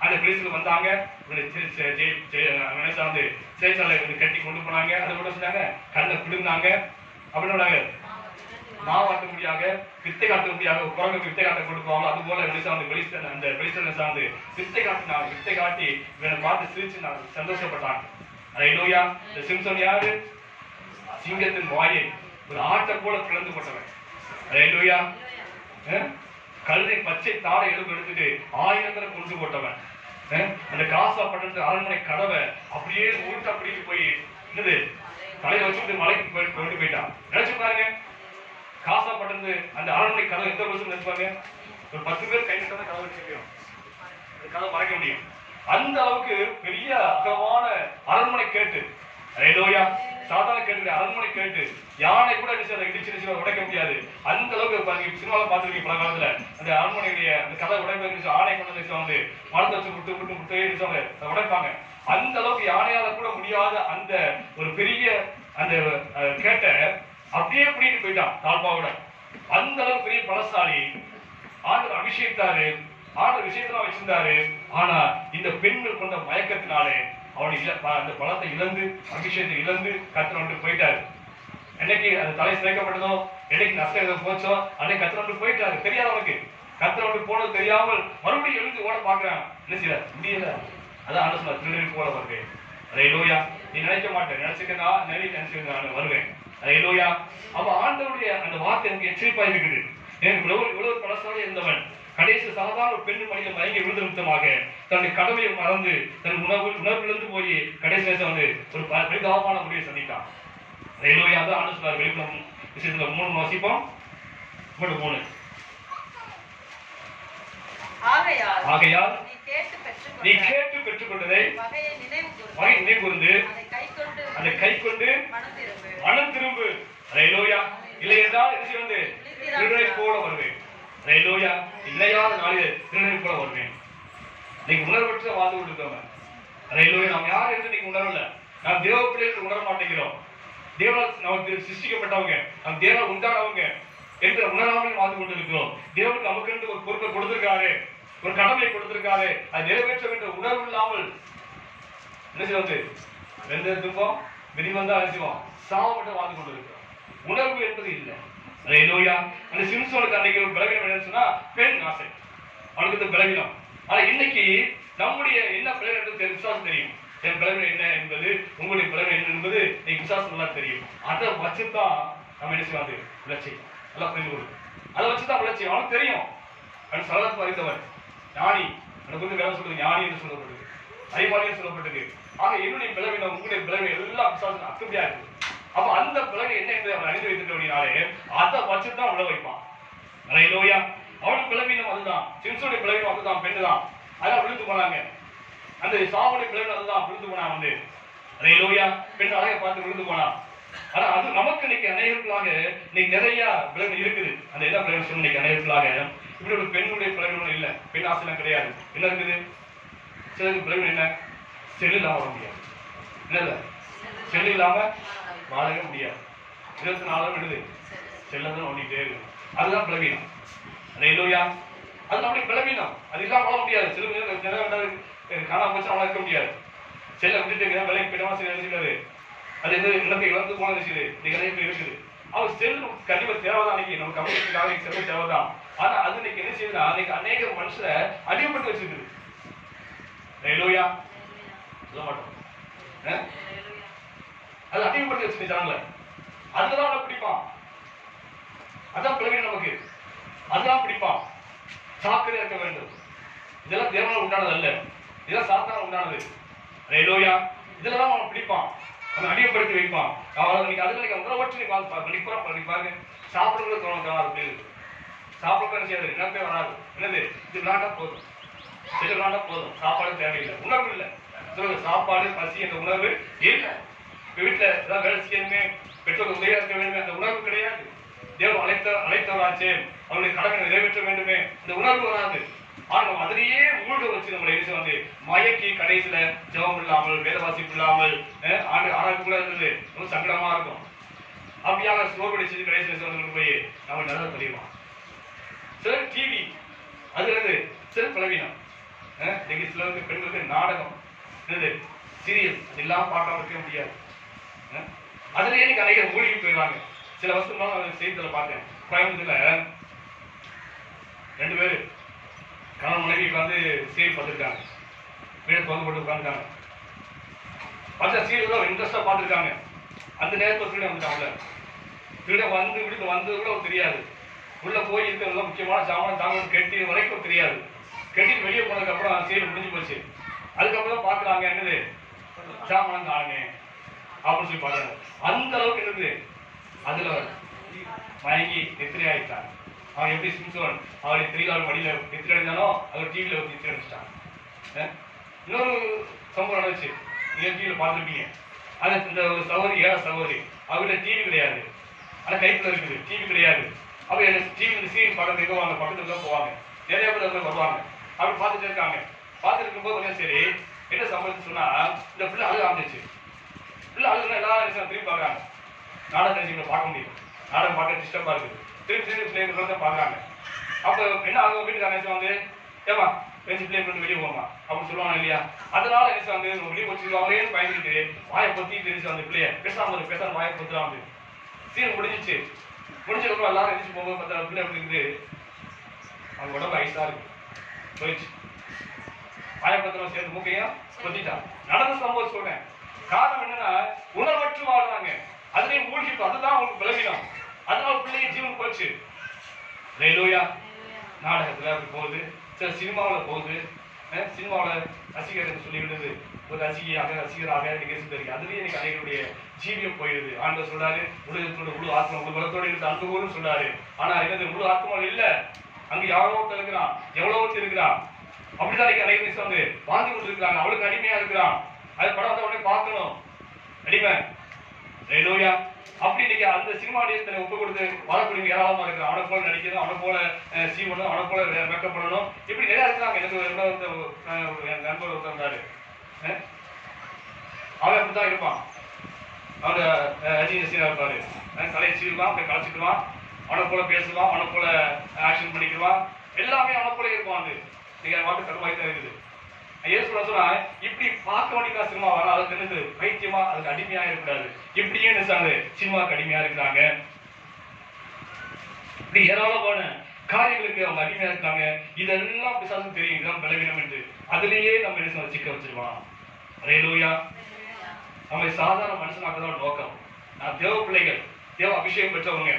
அந்த பிளேஸுக்கு வந்தாங்க. வந்து சிறைச்சாலை வந்து கட்டி கொண்டு போனாங்க. அதை கூட சொன்னாங்க கண்ணை பிடுங்கினாங்க. அப்படின்னு மாவாட்ட முடியாத வித்தை காட்ட முடியாத குரங்குக்கு வித்தை காட்ட கொண்டு போவாங்க. அது போல அந்த வெளிச்சனை சார்ந்து வித்தை காட்டினாங்க. வித்தை காட்டி இவனை பார்த்து சிரிச்சு நான் சந்தோஷப்பட்டாங்க. அல்லேலூயா. இந்த சிம்சோன் யாரு? சிங்கத்தின் வாயை ஒரு ஆட்டை போல பிளந்து போட்டவன். அல்லேலூயா. கல்லை பச்சை தாடை எடுத்துட்டு 1000 கொண்டு போட்டவன். அந்த காசா பட்டணத்து அரண்மனை கதவை அப்படியே உருட்டு அப்படியே போய் என்னது தலையை வச்சுட்டு மலைக்கு கொண்டு போயிட்டான். நினைச்சு பாருங்க, காசா பட்டணத்து அந்த அரண்மனை கதவை எந்த வருஷம் நினைச்சுப்பாங்க? ஒரு 10 பேர் கை நிட்டாதான் கதவை வச்சிருக்கோம், அந்த கதவை மறைக்க முடியும். அந்த அளவுக்கு பெரிய அகமான அரண்மனை கேட்டு, அல்லேலூயா, சாதாரண கேட்டு அரண்மனை கேட்டு யானை கூட இடிச்சு உடைக்க முடியாது. அந்த அளவுக்கு சினிமாவை பார்த்துருக்கீங்க பல காலத்துல. அந்த அரண்மனையுடைய அந்த கதை உடைப்பு ஆணை கொண்டு வந்து மரத்தை வச்சு விட்டு உடைப்பாங்க. அந்த அளவுக்கு யானையால கூட முடியாத அந்த ஒரு பெரிய அந்த கேட்ட அப்படியே பிடிட்டு போயிட்டான் தாழ்பாவோட. அந்த அளவுக்கு பெரிய பலசாலி. ஆண்டவர் அபிஷேகித்தாரு, ஆண்டவர் விஷயத்தான் வச்சிருந்தாரு. ஆனா இந்த பெண்கள் கொண்ட மயக்கத்தினாலே அவனுடைய அந்த பலத்தை இழந்து அபிஷேகத்தை இழந்து கர்த்தர் வந்து போயிட்டாரு. என்னைக்கு அந்த தலை சிறைக்கப்பட்டதோ என்னைக்கு நஷ்டம் போச்சோ அன்னைக்கு கத்திர போயிட்டாரு, தெரியாது அவனுக்கு. கத்திர போனது தெரியாமல் மறுபடியும் எழுந்து ஓட பாக்குறான். என்ன செய்யல, முடியல. அதான் ஆண்டு சொன்னார், திருநெல்வேலி போல வருவேன். அல்லேலூயா. நீ நினைக்க மாட்டேன், நினைச்சுக்கா நினைச்சுக்க நான் வருவேன். அல்லேலூயா. அப்ப ஆண்டவருடைய அந்த வார்த்தை எனக்கு எச்சரிப்பா இருக்குது. எனக்கு இவ்வளவு பழசாக இருந்தவன் கடைசி சாதாரண ஒரு பெண்ணு மனித மயங்கி விழுந்த நிமித்தமாக தன்னுடைய கடமையை மறந்து தன் உணர்விலிருந்து போய் கடைசி நேரத்தில் வந்து ஒரு பரிதாபமான முடிவை சந்தித்தான். அல்லேலூயா. அதான் ஆண்டு சொன்னார் வெளிப்படம் விஷயத்துல 3 வாசிப்போம். 3 ஆகையால் நீ கேட்டு பெற்றுக்கொண்டதை வகை நினைவு கூர்ந்து அதை கை கொண்டு மனம் திரும்பு. அல்லேலூயா. இல்லை என்றால் என்ன செய்வது, திருடனை போல வருவேன். அல்லேலூயா. இல்லையாத நாளில் திருடனை போல வருவேன். இன்னைக்கு உணர்வற்ற வாழ்ந்து கொண்டிருக்கோம். அல்லேலூயா. நாம் யார் என்று இன்னைக்கு உணரல. நாம் தேவ பிள்ளைகள் உணர மாட்டேங்கிறோம். தேவனால் நமக்கு சிருஷ்டிக்கப்பட்டவங்க, நம் தேவனால் உண்டானவங்க என்ற உணராமல் வாழ்ந்து கொண்டிருக்கிறோம். தேவனுக்கு நமக்கு என்று ஒரு பொறுப்பை கொடுத்திருக்காரு, ஒரு கடமை கொடுத்திருக்காரு. அதை நிறைவேற்ற வேண்டிய உணர்வு இல்லாமல் என்ன செய்வது, எந்த துன்பம் விதி வந்தா அழைச்சுவோம், சாவப்பட்டு வாழ்ந்து கொண்டிருக்கிறோம். உணர்வு என்பது இல்லை. அல்லேலூயா. அந்த சிம்சோனுக்கு அன்னைக்கு ஒரு பலவீனம் என்னன்னு சொன்னா பெண் ஆசை, அவனுக்கு இந்த பலவீனம். ஆனா இன்னைக்கு நம்முடைய என்ன பலவீனம் விசுவாசம் தெரியும். என் பலவீனம் என்ன என்பது, உங்களுடைய பலவீனம் என்ன என்பது விசுவாசம் நல்லா தெரியும். அதை வச்சுதான் நம்ம என்ன செய்வாது, விளச்சி நல்லா புரிந்து கொள்ளும். அதை வச்சுதான் விளச்சி அவனுக்கு தெரியும். அவன் சலனத்து அறிந்தவன் ஞானி, எனக்கு வந்து வேலை சொல்றது ஞானி என்று சொல்லப்பட்டது, அறிவாளின்னு சொல்லப்பட்டது. ஆக என்னுடைய பலவீனம் உங்களுடைய பலவீனம் எல்லாம் விசுவாசம் அத்துமையா இருக்குது. அப்ப அந்த பலவீனம் என்ன என்று அவன் அறிந்து வைத்திருக்கனாலே அதை வச்சுதான் விழ வைப்பான். அல்லேலூயா. அவனுக்கு பலவீனம் அதுதான், சிம்சோனுடைய பலவீனம் அதுதான், பெண்ணு தான். அதான் விழுந்து போனாங்க. அந்த சாவுடைய பலவீனம் அதுதான், விழுந்து போனான் வந்து. அல்லேலூயா. பெண் அழகை பார்த்து விழுந்து போனான். ஆனா அது நமக்கு இன்னைக்கு அநேகர்களாக இன்னைக்கு நிறைய பலவீனம் இருக்குது. அந்த எல்லா பலவீனம் இன்னைக்கு அநேகர்களாக இப்படி ஒரு பெண்ணுடைய பலவீனம் இல்லை, பெண் ஆசைலாம் கிடையாது. என்ன இருக்குது, சிலருக்கு பலவீனம் என்ன, செல்லு இல்லாம வர முடியாது. என்ன செல்லு இல்லாம வாழவே முடியாது. 24 விடுது செல்லதான் ஓடிட்டே இருக்கும். அதுதான் பலவீனம். அல்லேலூயா. அது நம்முடைய பலவீனம். அது இல்லாம வாழ முடியாது. சில காணாம போச்சு அவளை இருக்க முடியாது. செல்ல விட்டுட்டு வேலைக்கு போயிட்டமா செய்யாது. அது எந்த இலக்கை இழந்து போன விஷயம் இன்னைக்கு நிறைய பேர் இருக்குது. அவர் செல்லு கண்டிப்பா தேவைதான். அன்னைக்கு நம்ம கம்யூனிட்டிக்காக செல்ல தேவைதான். ஆனா அது இன்னைக்கு என்ன செய்யுதுன்னா அன்னைக்கு அநேக மனுஷரை அடிமைப்பட்டு வச்சிருக்குது. அல்லேலூயா. சொல்ல மாட்டோம், அது அடிமைப்பட்டு வச்சிருக்காங்கள. அதுதான் அவனை பிடிப்பான். அதான் பலவீனம் நமக்கு. அதுதான் பிடிப்பான். சாக்கடை இருக்க வேண்டும். இதெல்லாம் தேவனால் உண்டானது அல்ல, இதெல்லாம் சாத்தான உண்டானது. அல்லேலூயா. இதெல்லாம் அவன் பிடிப்பான், அவன் அடிமைப்படுத்தி வைப்பான். அவனுக்கு அதுல உணவற்று பாருங்க, சாப்பிடுறது தோணாது. சாப்பிட செய்யாது, நினைப்பே வராது. என்னது, இது விளையாண்டா போதும், சரி விளையாண்டா போதும், சாப்பாடு தேவையில்லை, உணர்வு இல்லை. சாப்பாடு பசி என்ற உணர்வு இல்லை. வீட்டுல ஏதாவது வேலை செய்யணுமே, பெற்றோருக்கு உதவியா இருக்க வேண்டுமே, அந்த உணர்வு கிடையாது. தேவன் அழைத்தவராச்சே, அவருடைய கடமை நிறைவேற்ற வேண்டுமே, இந்த உணர்வு வராது. ஆனா அதிலேயே மூழ்க வச்சு நம்மளை வந்து மயக்கி கடைசியில ஜெபம் இல்லாமல் வேத வாசிப்பு இல்லாமல் ஆராய்ச்சி கூட இருந்தது ரொம்ப சங்கடமா இருக்கும். அப்படியாக சோர்வடிச்சு கடைசியில போய் நம்ம நல்லா தெரியுமா. சிலர் டிவி, அது என்னது சில பலவீனம். இன்னைக்கு சிலருக்கு பெண்களுக்கு நாடகம், என்னது சீரியல், அது எல்லாம் பார்க்காம இருக்க முடியாது. அதுலயே இன்னைக்கு அநேகர் மூழ்கி போயிடுவாங்க. சில வருஷம் செய்தியில பார்த்தேன், கோயம்புத்தூர்ல 2 பேரு கணவன் மனைவி உட்காந்து சீரியல் பார்த்துருக்காங்க. வீடு திறந்து போட்டு உட்காந்துருக்காங்க. பார்த்தா சீரியல் இன்ட்ரெஸ்டா பார்த்துருக்காங்க. அந்த நேரத்தில் திருட வந்துட்டாங்க. திருட வந்து வீட்டுக்கு வந்தது கூட தெரியாது. உள்ள போய் இருக்கிறதெல்லாம் முக்கியமான சாமான் தாங்க கெட்டி வரைக்கும் தெரியாது. கெட்டிட்டு வெளியே போனதுக்கு அப்புறம் சீரியல் முடிஞ்சு போச்சு. அதுக்கப்புறம் தான் பார்க்குறாங்க, என்னது சாமான் தாங்க அப்படின்னு சொல்லி பார்க்குறாங்க. அந்த அளவுக்கு என்னது அதுல மயங்கி நெத்திரி ஆயிட்டாங்க. அவன் எப்படி சிம்சோன் அவருடைய 3 மடியில நெத்திரி அடிந்தாலும் அவர் டிவியில ஒரு நெத்திரி அடிச்சிட்டாங்க. இன்னொரு சம்பவம் நடந்துச்சு, நீங்க டிவியில பார்த்துருப்பீங்க. அது இந்த சகோதரி 7 சகோதரி, அவர்கிட்ட டிவி கிடையாது, ஆனா கைக்குள்ள இருக்குது, டிவி கிடையாது. அவ டிவி இந்த சீரியல் பக்கத்துல போவாங்க, பக்கத்துல போவாங்க, நிறைய பேர் வருவாங்க. அப்படி பார்த்துட்டு இருக்காங்க. பார்த்துட்டு இருக்கும்போது கொஞ்சம் சரி என்ன சம்பவம் சொன்னா, இந்த பிள்ளை அழுக ஆரம்பிச்சு. பிள்ளை அழுகுனா எல்லாரும் திரும்பி பார்க்குறாங்க. நாடகம் நினைச்சு பார்க்க முடியும், நாடகம் பார்க்க டிஸ்டர்பா இருக்குது. திரும்பி பிள்ளைங்க தான் பார்க்குறாங்க. அப்போ என்ன ஆகும், வீட்டுக்காரங்க வந்து ஏமா பிள்ளை வெளியே போமா அப்படின்னு சொல்லுவாங்க இல்லையா. அதனால என்ன வந்து வெளியே வச்சுருவாங்களேன்னு பயந்துட்டு வாயை பொத்தி தெரிஞ்சு அந்த பிள்ளைய பேசாம வாயை பொத்துறாங்க. சீன் முடிஞ்சிச்சு. முடிஞ்சதுக்கு எல்லாரும் எதிர்த்து போகும்போது பார்த்தா பிள்ளை எப்படி இருக்குது, அவங்க உடம்பு ஐஸா இருக்கு, போயிடுச்சு. வாயப்பத்திரம் சேர்ந்து மூக்கையும் கொத்திட்டான். நடந்த சம்பவம் சொல்றேன். காரணம் என்னன்னா உணர்வற்று வாழ்றாங்க, அதுலயும் மூழ்கிட்டு, அதுதான் அவங்களுக்கு பலவீனம், அதனால பிள்ளைங்க ஜீவன் போச்சு. ஹல்லேலூயா. நாடகத்துல அப்படி போகுது, சில சினிமாவில் போகுது. சினிமாவில் ரசிகர் சொல்லிவிடுது, ஒரு ரசிகராக நிகழ்ச்சி, அதுலயே எனக்கு அனைவருடைய ஜீவியம் போயிடுது. ஆண்டவர் சொல்றாரு, உலகத்தோட முழு ஆத்மா முழு பலத்தோட இருந்து அன்புன்னு சொல்றாரு. ஆனா என்னது முழு ஆத்மா இல்ல, அங்க யாரோ இருக்கிறான், எவ்வளவோ இருக்கிறான். அப்படிதான் இன்னைக்கு அனைவரும் வந்து வாழ்ந்து கொண்டு இருக்கிறாங்க. அவளுக்கு அடிமையா இருக்கிறான். அது படம் வந்த உடனே பார்க்கணும், அடிமை. ஹல்லேலூயா. அப்படி இன்னைக்கு அந்த சினிமா நிலையத்தில் ஒப்பு கொடுத்து வரக்கூடிய ஏராளமா இருக்கிறான். அவனை போல நடிக்கணும், அவனை போல சீவனும், அவனை போல மேக்கப் பண்ணணும், இப்படி நிறைய இருக்கிறாங்க. எனக்கு என் நண்பர் ஒருத்தர் இருந்தாரு, அவன் அப்படித்தான் இருப்பான். அவனோட ரஜினி சீனா இருப்பாரு, தலையை சீருவான், அப்படியே களைச்சிக்குவான், அவனை போல பேசுவான், அவனை போல ஆக்ஷன் பண்ணிக்குவான், எல்லாமே அவனை போல இருப்பான். அது நீங்க வாட்டு கருமாய் தான் இருக்குது. இயேசு சொன்னா இப்படி பார்க்க வேண்டிய சினிமா வர, அதுக்கு என்னது பைத்தியமா, அதுக்கு அடிமையா இருக்கக்கூடாது. இப்படியே நினைச்சாங்க சினிமாவுக்கு அடிமையா இருக்கிறாங்க. இப்படி ஏராளமான காரியங்களுக்கு அவங்க அடிமையா இருக்காங்க. இதெல்லாம் பிசாசுக்கு தெரியும், இதுதான் பலவீனம் என்று. அதுலயே நம்ம என்ன சிக்க வச்சிருவான். ஹல்லேலூயா. நம்ம சாதாரண மனுஷனாக தான் நோக்கம். நான் தேவ பிள்ளைகள், தேவ அபிஷேகம் பெற்றவங்க,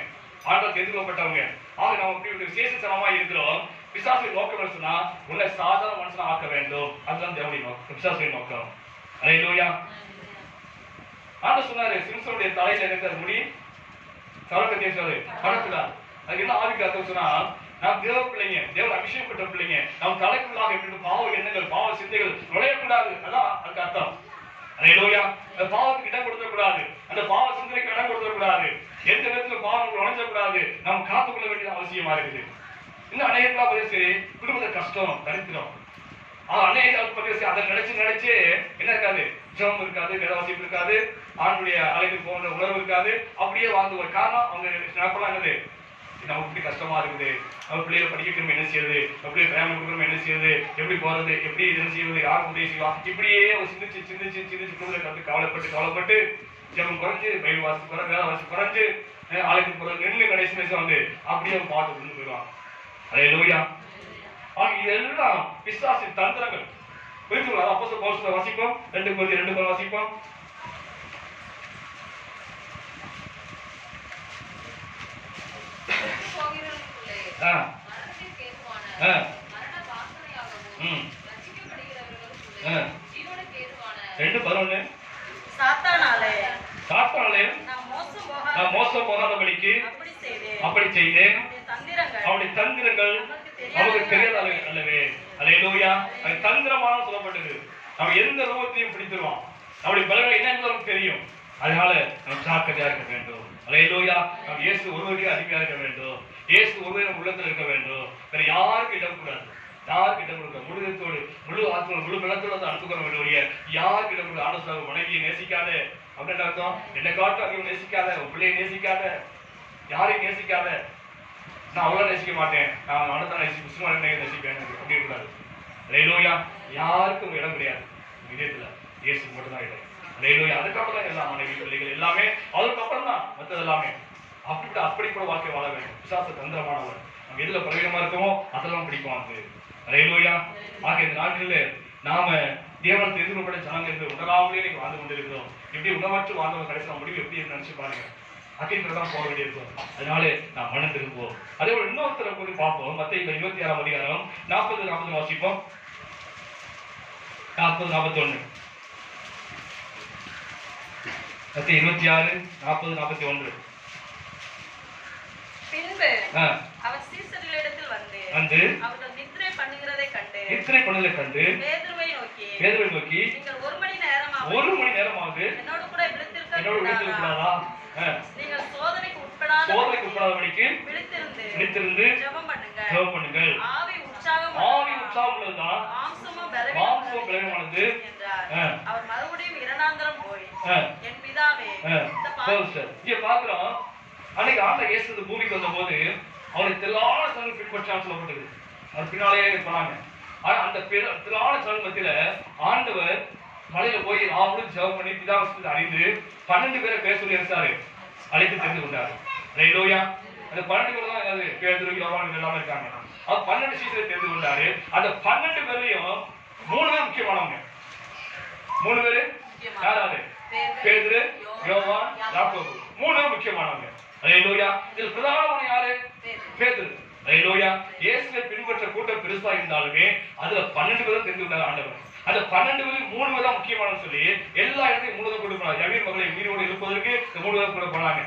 ஆண்டவர் தெரிந்துகொள்ளப்பட்டவங்க. ஆக நம்ம இப்படி விசேஷமா இருக்கிறோம். பிசாசின் நோக்கம் சொன்னா உன்னை சாதாரண மனுஷனா ஆக்க வேண்டும், அதுதான் தேவனுடைய நோக்கம், பிசாசின் நோக்கம். ஹல்லேலூயா. ஆண்டவர் சொன்னாரு, சிம்சனுடைய தலையில இருக்கிற முடி சவரக்கத்தையும் சொன்னாரு கடத்துறாரு. அது என்ன ஆவிக்கு அர்த்தம் சொன்னா, நாம் தேவ பிள்ளைங்க, தேவ அபிஷேகம் பெற்ற பிள்ளைங்க, நம் தலைக்குள்ளாக எப்படி பாவ எண்ணங்கள், பாவ சிந்தைகள் நுழையக்கூடாது, அதான் அதுக்கு அர்த்தம். ஹல்லேலூயா. அந்த பாவத்துக்கு இடம் கொடுக்கக்கூடாது, அந்த பாவ சிந்தனைக்கு இடம் கொடுக்கக்கூடாது, எந்த விதத்துல பாவம் நுழைஞ்சக்கூடாது. நாம் காத்துக்கொள்ள வேண்டியது அவசியமா இருக்குது. இன்னும் அநேகா பதிவு குடும்பத்தை கஷ்டம், தரித்திரம், அநேக பதிவு அதை நினைச்சு என்ன இருக்காது, ஜெபம் இருக்காது, வேதவாசிப்பு இருக்காது, ஆண்டுடைய அழைப்பு போன்ற உணர்வு இருக்காது, அப்படியே வாழ்ந்து. காரணம் அவங்க நினைப்பெல்லாம் என்னது, நமக்கு இப்படி கஷ்டமா இருக்குது, நம்ம பிள்ளைகளை படிக்கணும், என்ன செய்யுது, எப்படி ஃபேமிலி கொடுக்கணும், என்ன செய்யுது, எப்படி போறது, எப்படி என்ன செய்வது, யாருக்கு உதவி செய்வா, இப்படியே சிந்திச்சு சிந்திச்சு சிந்திச்சு குடும்பத்தை கவலைப்பட்டு ஜெபம் குறைஞ்சு, பைபிள் வாசி வேத வாசி குறைஞ்சு, ஆளுக்கு போறது நின்று கடைசி வந்து அப்படியே பாட்டு கொண்டு போயிடுவாங்க. ஹல்லேலூயா. இதெல்லாம் பிசாசின் தந்திரங்கள். புரிந்துங்களா? அப்போஸ்தலர் பவுல் வாசிப்போம், 2 Corinthians 2 வாசிப்போம். சாத்தானாலே நான் மோசம் போகாதபடிக்கு அப்படி செய்தேன். அவருடைய தந்திரங்கள் அவருக்கு தெரியாத அல்லவே. ஹல்லேலூயா. அது தந்திரமான சொல்லப்பட்டது. நம்ம எந்த ரூபத்தையும் பிடித்துருவான். நம்முடைய பலவீனம் என்ன நமக்கு தெரியும். அதனால நம்ம ஜாக்கிரதையா இருக்க வேண்டும். ஹல்லேலூயா. நம்ம இயேசு ஒருவருக்கு அடிமையா இருக்க வேண்டும். இயேசு ஒருவரே உள்ளத்தில் இருக்க வேண்டும். வேற யாருக்கு இடம் கூடாது, யாருக்கு இடம் கொடுக்க, முழுதத்தோடு முழு ஆத்மா முழு பலத்தோடு அனுப்புகிற வேண்டிய யாருக்கு இடம் கொடுக்க. ஆனந்த மனைவியை நேசிக்காத அப்படின்னு அர்த்தம். என்னை காட்டும் அதையும் நேசிக்காத, உன் பிள்ளையை நேசிக்காத, யாரையும் நேசிக்காத. நான் அவ்வளவு நேசிக்க மாட்டேன், நான் அடுத்த நேசிப்பேன் அப்படி கூடாது. ஹல்லேலூயா. யாருக்கும் இடம் கிடையாது இதயத்துல, இயேசு மட்டும் தான் இடம். ஹல்லேலூயா. அதுக்கப்புறம் தான் எல்லாம் மனைவி பிள்ளைகள் எல்லாமே, அதுக்கப்புறம் தான் மற்றது எல்லாமே. அப்படி கூட வாழ்க்கை வாழ வேண்டும். பிசாசு தந்திரமானவர். நம்ம எதுல பலவீனமா இருக்கோமோ அதெல்லாம் பிடிக்கும் அது. ஹல்லேலூயா. ஆக இந்த நாட்களில் நாம தேவன் தெரிந்துகொள்ளப்பட்ட ஜனங்கள் என்று உணராமலே நீங்க வாழ்ந்து கொண்டிருக்கிறோம். இப்படி உணவற்று வாழ்ந்தவங்க கடைசி முடிவு எப்படி நினைச்சு பாருங்க. அக்கிரதான் போக வேண்டியிருக்கும். அதனால நாம் மனம் திரும்புவோம். அதே போல இன்னொருத்தரை போய் பார்ப்போம். மத்தேயு 26ஆம் அதிகாரம் 40-41 வாசிப்போம். 40-41. மத்தேயு 26:40-41. பின்பு அவர் சீசர்களிடத்தில் வந்து அவர்கள் நித்திரை பண்ணுகிறதைக் கண்டு பேதுருவை நோக்கி நீங்கள் ஒரு மணி நேரமாவது என்னோடு கூட விழித்திருக்க கூடாதா? நீங்கள் சோதனைக்கு உட்படாதபடிக்கு விழித்திருந்து ஜெபம் பண்ணுங்கள். ஆவி உற்சாகம் உள்ளதுதான், மாம்சமும் பலவீனமானது என்றார். அவர் மறுபடியும் இரண்டாந்தரம் போய் என் பிதாவே இங்க பாக்குறோம். அன்னைக்கு ஆண்டவர் இயேசு பூமிக்கு வந்த போது அவருக்கு திரளான ஜனங்கள் பின்பற்றான்னு சொல்லப்பட்டது. அவர் பின்னாலேயே போனாங்க. ஆனா அந்த திரளான ஜனங்கள் மத்தியில ஆண்டவர் மலையில போய் அவரும் ஜெபம் பண்ணி பிதாவை அறிந்து 12 பேரை பேச சொல்லி அழைத்து தெரிந்து கொண்டார். ஹல்லேலூயா. அந்த 12 பேர் தான் யாரு? பேதுரு, யோவான் எல்லாமே இருக்காங்க. அவர் 12 சீசரை தெரிந்து கொண்டாரு. அந்த 12 பேரையும் 3 பேர் முக்கியமானவங்க. 3 பேரு யாராரு? பேதுரு, யோவான், யாக்கோபு. 3 பேர் முக்கியமானவங்க. அல்லேலூயா. இதுல பிரதானமான யாரு? பேதுரு. அல்லேலூயா. இயேசுவை பின்பற்ற கூட்டம் பெருசா இருந்தாலுமே அதுல 12 பேரும் தெரிந்து கொண்டார் ஆண்டவர். அந்த 12 பேரும் 3 பேர் தான் முக்கியமானு சொல்லி எல்லா இடத்தையும் 3 பேர் கொண்டு போனாங்க. யவீர் மகளை உயிரோடு எழுப்பதற்கு இந்த 3 பேர் கொண்டு போனாங்க.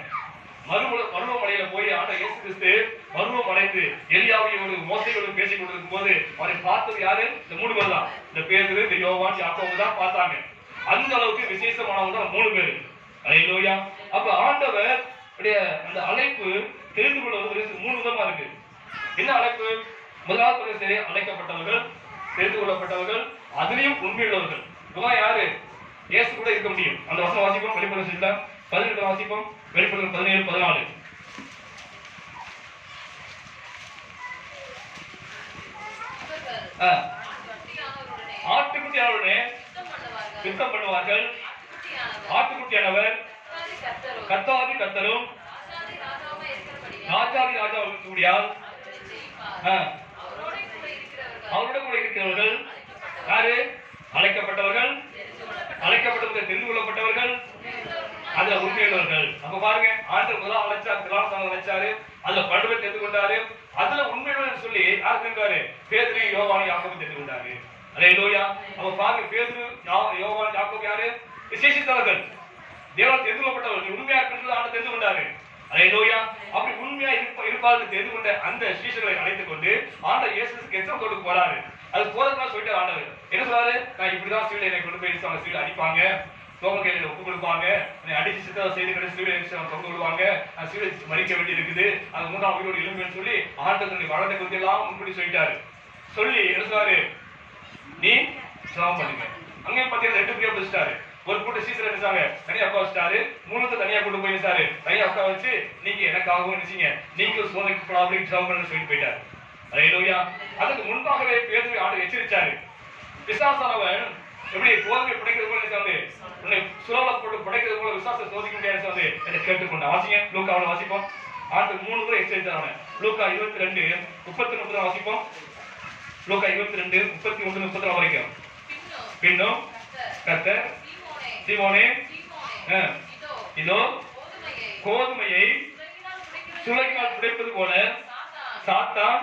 மருவமலையில போய் ஆண்ட இயேசு கிறிஸ்து மருவம் அடைந்து எலியாவையோடு மோசையோடு பேசிக் கொண்டிருக்கும் போது அவரை பார்த்தது யாரு? இந்த 3 பேர் தான். இந்த பேதுரு, இந்த யோவான், யாக்கோபு தான் பார்த்தாங்க. அந்த அளவுக்கு விசேஷமானவங்க தான் 3 பேர். அல்லேலூயா. அப்ப ஆண்டவர் அந்த அழைப்பு தெரிந்து கொள்வது 3 விதமா இருக்கு. என்ன அழைப்பு? முதலாவது சரி, அழைக்கப்பட்டவர்கள், தெரிந்து கொள்ளப்பட்டவர்கள், அதிலையும் உண்மையுள்ளவர்கள். இவங்க யாரு? இயேசு கூட இருக்க முடியும். அந்த வசனம் வாசிப்போம். வெளிப்படுத்தல் 18 வாசிப்போம். வெளிப்படுத்தல் 17, 14. ஆட்டுக்குட்டியானவருடனே யுத்தம் பண்ணுவார்கள். ஆட்டுக்குட்டியானவர் கர்த்தாதி கர்த்தரும் ராஜாதி ராஜாவுடையால் அவரோட கூட இருக்கிறவர்கள் யாரு? அழைக்கப்பட்டவர்கள், அழைக்கப்பட்டவர்கள், தெரிந்து கொள்ளப்பட்டவர்கள், அதுல உண்மையுள்ளவர்கள். அப்ப பாருங்க, ஆண்டவர் முதலாம் அழைச்சாரு, திராட்சை அழைச்சாரு, அதுல 12 பேர் தெரிந்து கொண்டாரு. அதுல உண்மையுள்ளவர்கள் சொல்லி யார் தெரிந்தாரு? பேதுரு, யோவான், யாக்கோபு தெரிந்து கொண்டாரு. அல்லேலூயா. அப்ப பாருங்க, பேதுரு, யோவான், யாக்கோபு யாரு? விசேஷித்தவர்கள், தேவனால் தெரிந்து கொள்ளப்பட்டவர்கள், உண்மையா இருக்கிறது ஆண்டு தெரிந்து கொண்டாரு. அல்லேலூயா. அப்படி உண்மையா இருப்பார்கள் தெரிந்து கொண்ட அந்த சீஷர்களை அழைத்துக் கொண்டு ஆண்டவர் இயேசுக்கு எச்சம் கொடுக்க போறாரு. அது போறதுனால சொல்லிட்டு ஆண்டவர் என்ன சொல்றாரு? நான் இப்படிதான் சீலை என்னை கொண்டு போய் அவங்க சீலை அடிப்பாங்க, தோக கையில ஒப்பு கொடுப்பாங்க, அடிச்சு சித்தம் செய்து கிடையாது சீலை தொங்க விடுவாங்க, சீலை மறிக்க வேண்டி இருக்குது, அது 3ஆம் உயிரோடு எழும்புன்னு சொல்லி ஆண்டவர் வளர்ந்த குறித்து எல்லாம் முன்கூட்டி சொல்லிட்டாரு. சொல்லி என்ன சொல்றாரு? நீ ஜெபம் பண்ணுங்க. அங்கேயும் பார்த்தீங்கன்னா 2 பேர் பிடிச்சிட்டாரு. ஒரு கூட்ட சீசர் நினைச்சாங்க, தனியா உட்கார வச்சுட்டாரு. 3 தனியா கொண்டு போய் நினைச்சாரு, தனியா உட்கார வச்சு நீங்க எனக்காகவும் நினைச்சீங்க, நீங்க சோதனைக்கு ஜெபம் பண்ணு சொல்லிட்டு போயிட்டாரு. அல்லேலூயா. அதுக்கு முன்பாகவே பேதுரு ஆண்டவர் எச்சரிச்சாரு. பிசாசானவன் எப்படி சோதனை படைக்கிறது போல நினைச்சாரு, உன்னை சுலப போட்டு படைக்கிறது போல விசுவாசத்தை சோதிக்க முடியாது என்று கேட்டுக்கொண்ட வாசிங்க. லூக்காவை வாசிப்போம். ஆண்டவர் 3 முறை எச்சரித்தார். லூக்கா 22, 39 வாசிப்போம். லூக்கா 22, 31, 32 வரைக்கும். பின்னும் கர்த்தர் சீமோனே, இதோ கோதுமையை சுலகினால் பிடிப்பது போல சாத்தான்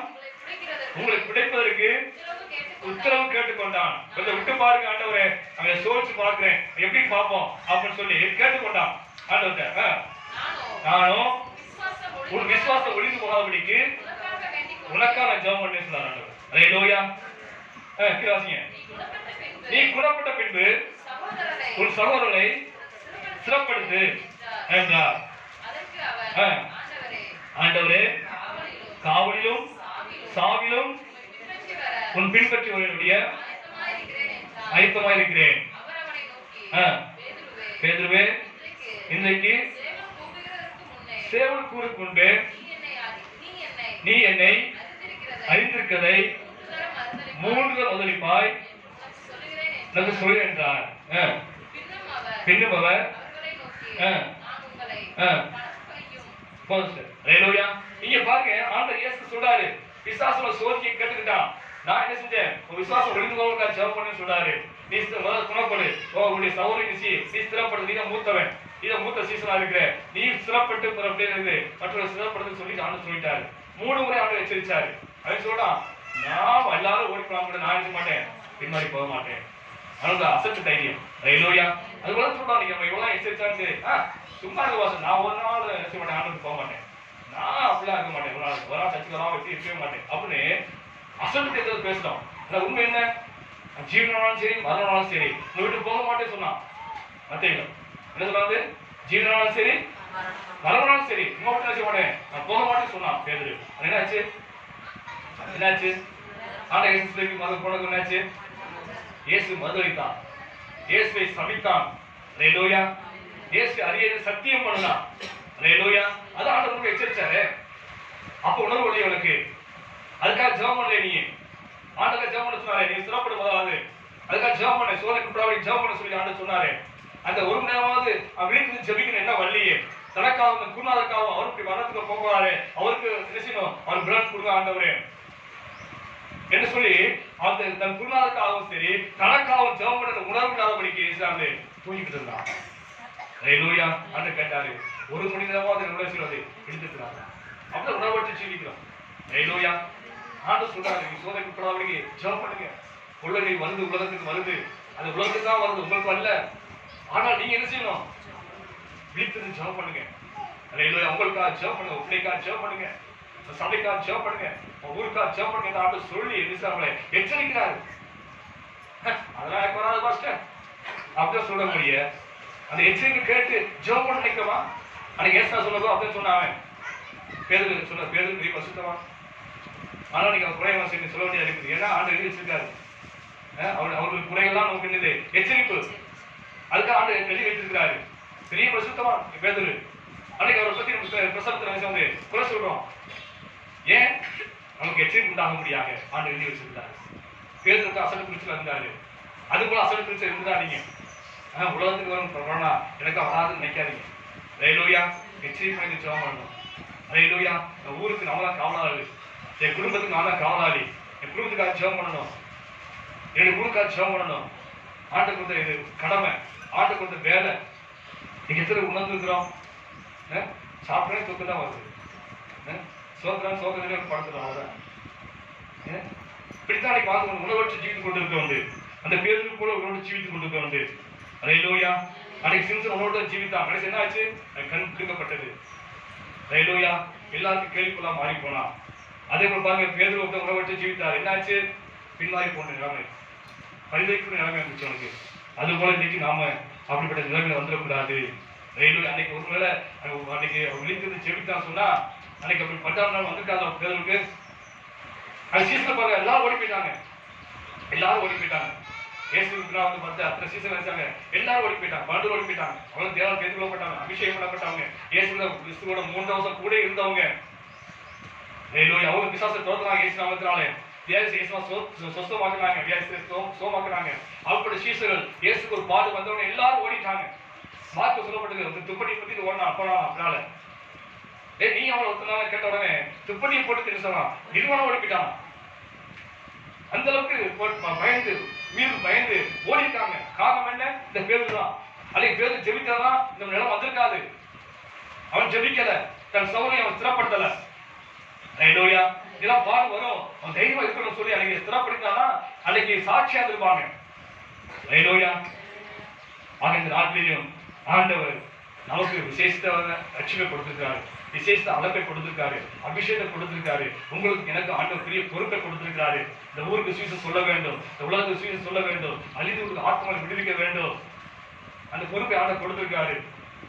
உங்களை பிடிப்பதற்கு உத்தரவு கேட்டுக்கொண்டான். கொஞ்சம் விட்டு பாருங்க ஆண்டவரே, அங்க சோதிச்சு பார்க்கிறேன், எப்படி பார்ப்போம் அப்படின்னு சொல்லி கேட்டுக்கொண்டான் ஆண்டவர்கிட்ட. நானும் உன் விசுவாசம் ஒளிந்து போகாதபடிக்கு உனக்காக ஜெபம் பண்ணி சொன்னார் ஆண்டவர். அல்லேலூயா. வாசிங்க. நீ குணப்பட்ட பின்பு உன் சகோதரரை சிறப்படுத்து என்றார். ஆண்டவரே, காவலிலும் சாவிலும் உன் பின்பற்றுவதனுடைய ஆயத்தமாய் இருக்கிறேன். பேதுருவே, இன்றைக்கு சேவல் கூறுக்கு முன்பே நீ என்னை அறிந்திருக்கதை 3 முதலிப்பாய் எனக்கு சொல்லு என்றார். பின்னும் அவர் இங்க பாருங்க, ஆண்டவர் இயேசு சொல்றாரு, பிசாசுல சோதிக்க கேட்டுக்கிட்டான். நான் என்ன செஞ்சேன்? விசுவாசம் ஒளிந்து நான் ஜெபம் பண்ணு சொல்றாரு. நீ குணப்படு, உன்னுடைய சகோதரி நீ ஸ்திரப்படு, நீ தான் மூத்தவன், நீ தான் மூத்த சீசனா இருக்கிற, நீ ஸ்திரப்பட்டு மற்றொரு ஸ்திரப்படுத்து சொல்லி ஆண்டு சொல்லிட்டாரு. 3 முறை ஆண்டு எச்சரிச்சாரு. அவன் சொல்றான், நான் எல்லாரும் ஓடி போலாம் கூட, நான் இருக்க மாட்டேன், பின்மாறி போக மாட்டேன். அதுதான் அசட்டு தைரியம். அல்லேலூயா. அது போல சொல்றான், நீங்க நம்ம எவ்வளவு எச்சரிச்சாலும் சரி, சும்மா இருக்க வாசம், நான் ஒரு நாள் நினைச்ச மாட்டேன், ஆண்டுக்கு போக மாட்டேன், நான் அப்படிலாம் இருக்க மாட்டேன், ஒரு நாள் சர்ச்சுக்கெல்லாம் வச்சு இருக்கவே மாட்டேன் அப்படின்னு அசட்டு தைரியத்தை பேசுறோம். ஆனா உண்மை என்ன? ஜீவனாலும் சரி மரணாலும் சரி உங்க வீட்டு போக மாட்டேன்னு சொன்னான். மத்தேயு என்ன சொன்னாரு? ஜீவனாலும் சரி மரணாலும் சரி உங்க வீட்டு நினைச்ச மாட்டேன், நான் போக மாட்டேன்னு சொன்னான் பேதுரு. என்னாச்சு? என்னாச்சு? ஆண்டவர் இயேசுக்கு மத போனது என்னாச்சு? இயேசு மறுதலித்தான், இயேசுவை சபித்தான். அல்லேலூயா. இயேசு அறியது சத்தியம் பண்ணலாம். அல்லேலூயா. அது ஆண்டவருக்கு எச்சரிச்சாரு. அப்ப உணர்வு இல்லையே உனக்கு, அதுக்காக ஜெபம் பண்ணல. நீ ஆண்டவர் ஜெபம் பண்ண சொன்னாரு, நீ சிறப்படும் போதாவது அதுக்காக ஜெபம் பண்ண, சோதனைக்கு ஜெபம் பண்ண சொல்லி ஆண்டவர் சொன்னாரு. அந்த 1 மணி நேரமாவது வீட்டுக்கு ஜெபிக்கணும். என்ன வள்ளியே தனக்காகவும் குருநாதற்காகவும் அவருக்கு மரணத்துக்கு போகிறாரு, அவருக்கு என்ன செய்யணும், அவர் பிரான் கொடுங்க ஆண்டவரே என்று சொல்லி அந்த தன் குருநாதற்காகவும் சரி தனக்காகவும் ஜெபம் பண்ண உணர்வு இல்லாதபடிக்கு இஸ்லாந்து தூங்கிட்டு இருந்தான். ஹல்லேலூயா. ஆண்டு கேட்டாரு, ஒரு மணி நேரமாவது என்னோட சொல்வது எடுத்துக்கிறாங்க. அப்படி உணர்வற்று சொல்லிக்கிறோம். ஹல்லேலூயா. ஆண்டு சொல்றாரு, நீங்க சோதனைக்குள்ளாதபடிக்கு ஜெபம் பண்ணுங்க. கொள்ளை வருது, உலகத்துக்கு வருது, அது உலகத்துக்கு தான் வருது, உங்களுக்கு வரல. ஆனால் நீங்க என்ன செய்யணும், விழித்து ஜெபம் பண்ணுங்க. ஹல்லேலூயா. உங்களுக்காக ஜெபம் பண்ணுங்க, உங்களுக்காக ஜெபம் பண்ணுங்க, சபைக்காக ஜெபம் பண்ணுங்க, ஊருக்காக ஜெபம் பண்ணுங்க ஆண்டு சொல்லி எலிசாவை எச்சரிக்கிறாரு. அதெல்லாம் எனக்கு வராது பாஸ்டர் அப்படிதான் சொல்ல முடிய அந்த எச்சரிக்கை கேட்டு ஜெபம் பண்ண நினைக்கிறோமா? அன்னைக்கு ஏசா சொன்னதோ அப்படின்னு சொன்னாங்க. பேதுரு சொன்ன, பேதுரு பெரிய பசுத்தமா, ஆனால் நீங்க குறைவா செய்ய சொல்ல வேண்டியது இருக்குது. ஏன்னா ஆண்டு எழுதி வச்சிருக்காரு, அவர்களுக்கு குறைகள்லாம் நமக்கு என்னது எச்சரிப்பு, அதுக்காக ஆண்டு எழுதி வச்சிருக்கிறாரு. பெரிய பசுத்தமா பேதுரு. அன்னைக்கு அவரை பத்தி நம்ம பிரசவத்தில் வந்து குறை சொல்றோம். ஏன்? நமக்கு எச்சரிக்கை உண்டாக முடியாது ஆண்டு எழுதி வச்சிருந்தாரு. பேருக்கு அசல குறிச்சல் இருந்தாரு, அது போல அசல குறிச்சல் இருந்தாதீங்க. உலகத்துக்கு வரும் கொரோனா எனக்கு வராதுன்னு நினைக்காதீங்க. ஹல்லேலூயா. எச்சரிக்கை பண்ணி ஜெபம் பண்ணணும். ஹல்லேலூயா. என் ஊருக்கு நான் தான் காவலாளி, என் குடும்பத்துக்கு நான் தான் காவலாளி, என் குடும்பத்துக்காக ஜெபம் பண்ணணும், என்னுடைய ஊருக்காக ஜெபம் பண்ணணும். ஆண்டு கொடுத்த இது கடமை, ஆண்டு கொடுத்த வேலை. நீங்க எத்தனை உணர்ந்துருக்கிறோம்? சாப்பிட்றே தூக்கம் தான் வருது, சோத்திரம் சோதனை படுத்துறோம். அவ்வளோதான். இப்படித்தான் பார்த்து உணவற்று ஜீவித்து கொண்டிருக்க வந்து அந்த பேருக்கு கூட உணவு ஜீவித்துக் கொண்டிருக்க வந்து. ஹல்லேலூயா. அன்னைக்கு சிம்சன் உணவோட ஜீவித்தான். கடைசி என்ன ஆச்சு? கண் பிடிக்கப்பட்டது. ஹல்லேலூயா. எல்லாருக்கும் கேள்விக்குள்ளா மாறி போனா. அதே போல பாருங்க, பேதுரு உணவற்று ஜீவித்தார். என்னாச்சு? பின்வாரி போன நிலைமை, பரிதைக்குள்ள நிலைமை இருந்துச்சு அவனுக்கு. அது போல இன்னைக்கு நாம அப்படிப்பட்ட நிலைமையில வந்துடக்கூடாது. ஹல்லேலூயா. அன்னைக்கு ஒருவேளை அன்னைக்கு விழித்திருந்து ஜெபித்தான் சொன்னா, அன்னைக்கு அப்படி 10ஆம் நாள் வந்திருக்காங்க பேருக்கு. அது சீசனை பாருங்க, எல்லாரும் ஓடி போயிட்டாங்க, எல்லாரும் ஓடி போயிட்டாங்க. இயேசுக்கு வந்து பார்த்து அத்தனை சீசன் வச்சாங்க, எல்லாரும் ஓடி போயிட்டாங்க, 12 ஓடி போயிட்டாங்க. அவ்வளவு தேவன் பேர் கொள்ளப்பட்டாங்க, அபிஷேகம் பண்ணப்பட்டவங்க, இயேசுல கிறிஸ்துவோட 3 வருஷம் கூட இருந்தவங்க. ஹல்லேலூயா. அவங்க பிசாசை தோற்றாங்க இயேசு நாமத்தினாலே. இயேசுவா சொஸ்தமாக்குறாங்க, இயேசு சோமாக்குறாங்க. அப்படி சீசர்கள் இயேசுக்கு ஒரு பாடு வந்தவங்க எல்லாரும் ஓடிட்டாங்க. மார்க்கு சொல்லப்பட்டது, துப்பட்டி பத்தி ஓடனா அப்பா அப்படினால நீ அவனை ஒருத்தனால கேட்ட உடனே துப்பட்டியை போட்டு தெரிஞ்சான், நிறுவனம் ஓடிப்பிட்டான். அந்த அளவுக்கு பயந்து மீது பயந்து ஓடிட்டாங்க. காரணம் என்ன? இந்த பேரு தான். அன்னைக்கு பேரு ஜெபித்தான் இந்த நிலம் வந்திருக்காது. அவன் ஜெபிக்கல, தன் சௌரியம் அவன் ஸ்திரப்படுத்தல. ஹல்லேலூயா. இதெல்லாம் பாடு வரும், அவன் தைரியமா இருக்கணும்னு சொல்லி அன்னைக்கு ஸ்திரப்படுத்தினாதான் அன்னைக்கு சாட்சியா இருப்பாங்க. ஹல்லேலூயா. ஆக இந்த நாட்டிலையும் ஆண்டவர் நமக்கு விசேஷத்தை ரட்சிப்பை கொடுத்திருக்காரு, விசேஷ அழைப்பை கொடுத்திருக்காரு, அபிஷேகத்தை கொடுத்திருக்காரு. உங்களுக்கு எனக்கு ஆண்டவர் பெரிய பொறுப்பை கொடுத்திருக்காரு. இந்த ஊருக்கு சுவிசேஷம் சொல்ல வேண்டும், இந்த உலகத்துக்கு சுவிசேஷம் சொல்ல வேண்டும், அழிந்து ஆத்மாவை விடுவிக்க வேண்டும். அந்த பொறுப்பை ஆண்டவர் கொடுத்திருக்காரு.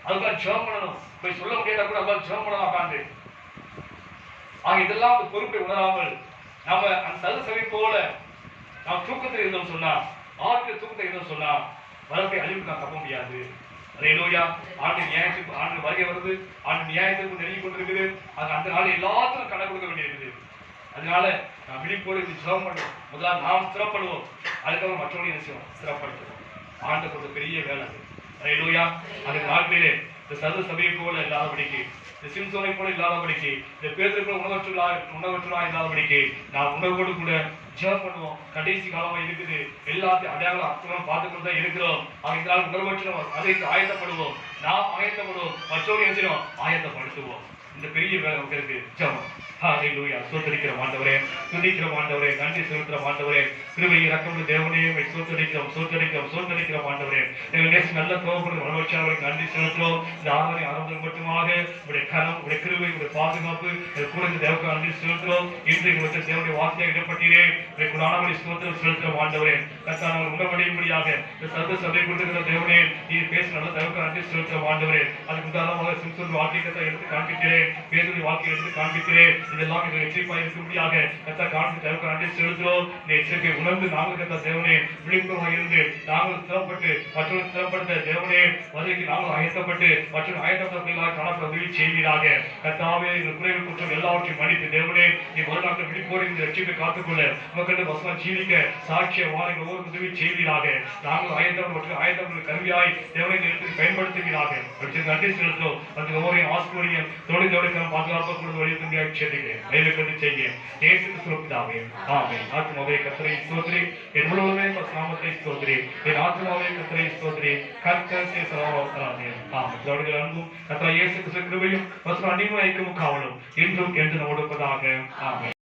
அதுக்காக ஜெபம் பண்ணணும். போய் சொல்ல முடியாதா கூட அதுக்காக ஜெபம் பண்ணலாம் உட்காந்து. ஆக இதெல்லாம் அந்த பொறுப்பை உணராமல் நாம அந்த சதுசபை போல நாம் தூக்கத்தில் இருந்தோம் சொன்னா, ஆட்கள் தூக்கத்தில் இருந்தோம் சொன்னா வரப்பை அழிவுக்கு நான் தப்ப முடியாது. ஹல்லேலூயா. ஆண்டு நியாயத்துக்கு ஆண்டு வருகை வருது, ஆண்டு நியாயத்துக்கு நெருங்கி கொண்டிருக்குது. அது அந்த நாள் எல்லாத்துக்கும் கணக்கு கொடுக்க வேண்டியிருக்குது. அதனால நான் விழிப்போடு இது ஜெபம் பண்ணுவோம். முதலாவது நாம் ஸ்திரப்படுவோம், அதுக்கப்புறம் மற்றவங்க என்ன செய்வோம், ஸ்திரப்படுத்துவோம். ஆண்டு கொடுத்த பெரிய வேலை அது. ஹல்லேலூயா. அந்த நாட்களிலே இந்த சர்வ சபையை போல இல்லாதபடிக்கு, இந்த சிம்சோனை போல இல்லாதபடிக்கு, இந்த பேதுரு போல உணவற்றுலா இல்லாதபடிக்கு நாம் உணவோடு கூட ஜெபம் பண்ணுவோம். கடைசி காலமா இருக்குது, எல்லாத்தையும் அடையாளம் அற்புதம் பார்த்துக்கொண்டு தான் இருக்கிறோம். அதனால் உணர்வற்று அதை ஆயத்தப்படுவோம், நாம் ஆயத்தப்படுவோம், மற்றவர்கள் என்ன செய்யணும், ஆயத்தப்படுத்துவோம். இந்த பெரிய வேலை உங்களுக்கு ஜெபம். ஹல்லேலூயா. ஸ்தோத்திரிக்கிற ஆண்டவரே, துதிக்கிற ஆண்டவரே, நன்றி செலுத்துற ஆண்டவரே, கிருபை இரக்கமுள்ள தேவனே, ஸ்தோத்திரிக்கிற ஆண்டவரே, எங்கள் நேச நல்ல கோபப்படுற வளர்ச்சியாளர்களுக்கு நன்றி செலுத்துறோம். இந்த ஆராதனை ஆரம்பம் மட்டுமாக உடைய கரம், உடைய கிருபை, உடைய பாதுகாப்பு கூட இந்த தேவக்கு நன்றி செலுத்துறோம். இன்று எங்களுக்கு தேவனுடைய வார்த்தையாக இடப்பட்டீரே, குணாமணி ஸ்தோத்திரம் செலுத்துற ஆண்டவரே, கர்த்தானவர் உணவடையும்படியாக இந்த சர்வ சபை கொடுக்கிற தேவனே, நீர் பேச நல்ல தேவக்கு நன்றி செலுத்துற ஆண்டவரே. அதுக்கு உதாரணமாக சிம்சோன் வார்த்தையை எடுத்து காண்பிக்கிறேன். பேதுருவின் வாழ்க்கையை எடுத்து காண்பிக்கிறேன். இதெல்லாம் எங்கள் எச்சரிப்பாக இருக்கும்படியாக கர்த்தர் காண்பித்த அளவுக்கு நன்றி செலுத்துகிறோம். இந்த எச்சரிப்பை உணர்ந்து நாங்கள் கர்த்தர் தேவனே விழிப்புணர்வாக இருந்து நாங்கள் சிறப்பட்டு மற்றொரு சிறப்படுத்த தேவனே வருகைக்கு நாங்கள் ஆயத்தப்பட்டு மற்றொரு ஆயத்தப்பட்டவர்களாக காணப்பட உதவி செய்வீராக. கர்த்தாவே எங்கள் குறைவு குற்றம் எல்லாவற்றையும் மன்னித்து தேவனே நீ ஒரு நாட்கள் விழிப்போடு இந்த ரட்சிப்பை காத்துக்கொள்ள உமக்கண்டு வசனம் ஜீவிக்க சாட்சிய வாழைகள் ஒவ்வொரு உதவி செய்வீராக. நாங்கள் ஆயத்தம் மற்றும் ஆயத்தம் கருவியாய் தேவனை நேரத்தில் பயன்படுத்துவீராக. நன்றி செலுத்தோம். அது ஒவ்வொரு ஆஸ்கூரியம் தொழிலோடு பாதுகாப்பு கொடுத்து வழி துண்டியாக செய்கிறேன். தயவு கொண்டு செய்ய இயேசு கிறிஸ்துவினாலே ஆமென். ஆத்மாவே கர்த்தரை ஸ்தோத்திரி, என் முழுவதுமே நாமத்தை ஸ்தோத்திரி, என் ஆத்மாவே கர்த்தரை ஸ்தோத்திரி, கர்த்தர் சேசராவராமே. ஆமென். அவர்கள் அன்பும் கர்த்தர் இயேசு கிறிஸ்து கிருபையும் வசனம் அன்பின் ஐக்கியமும் காவலும் இன்றும் என்று நம்மோடு இருப்பதாக. ஆமென்.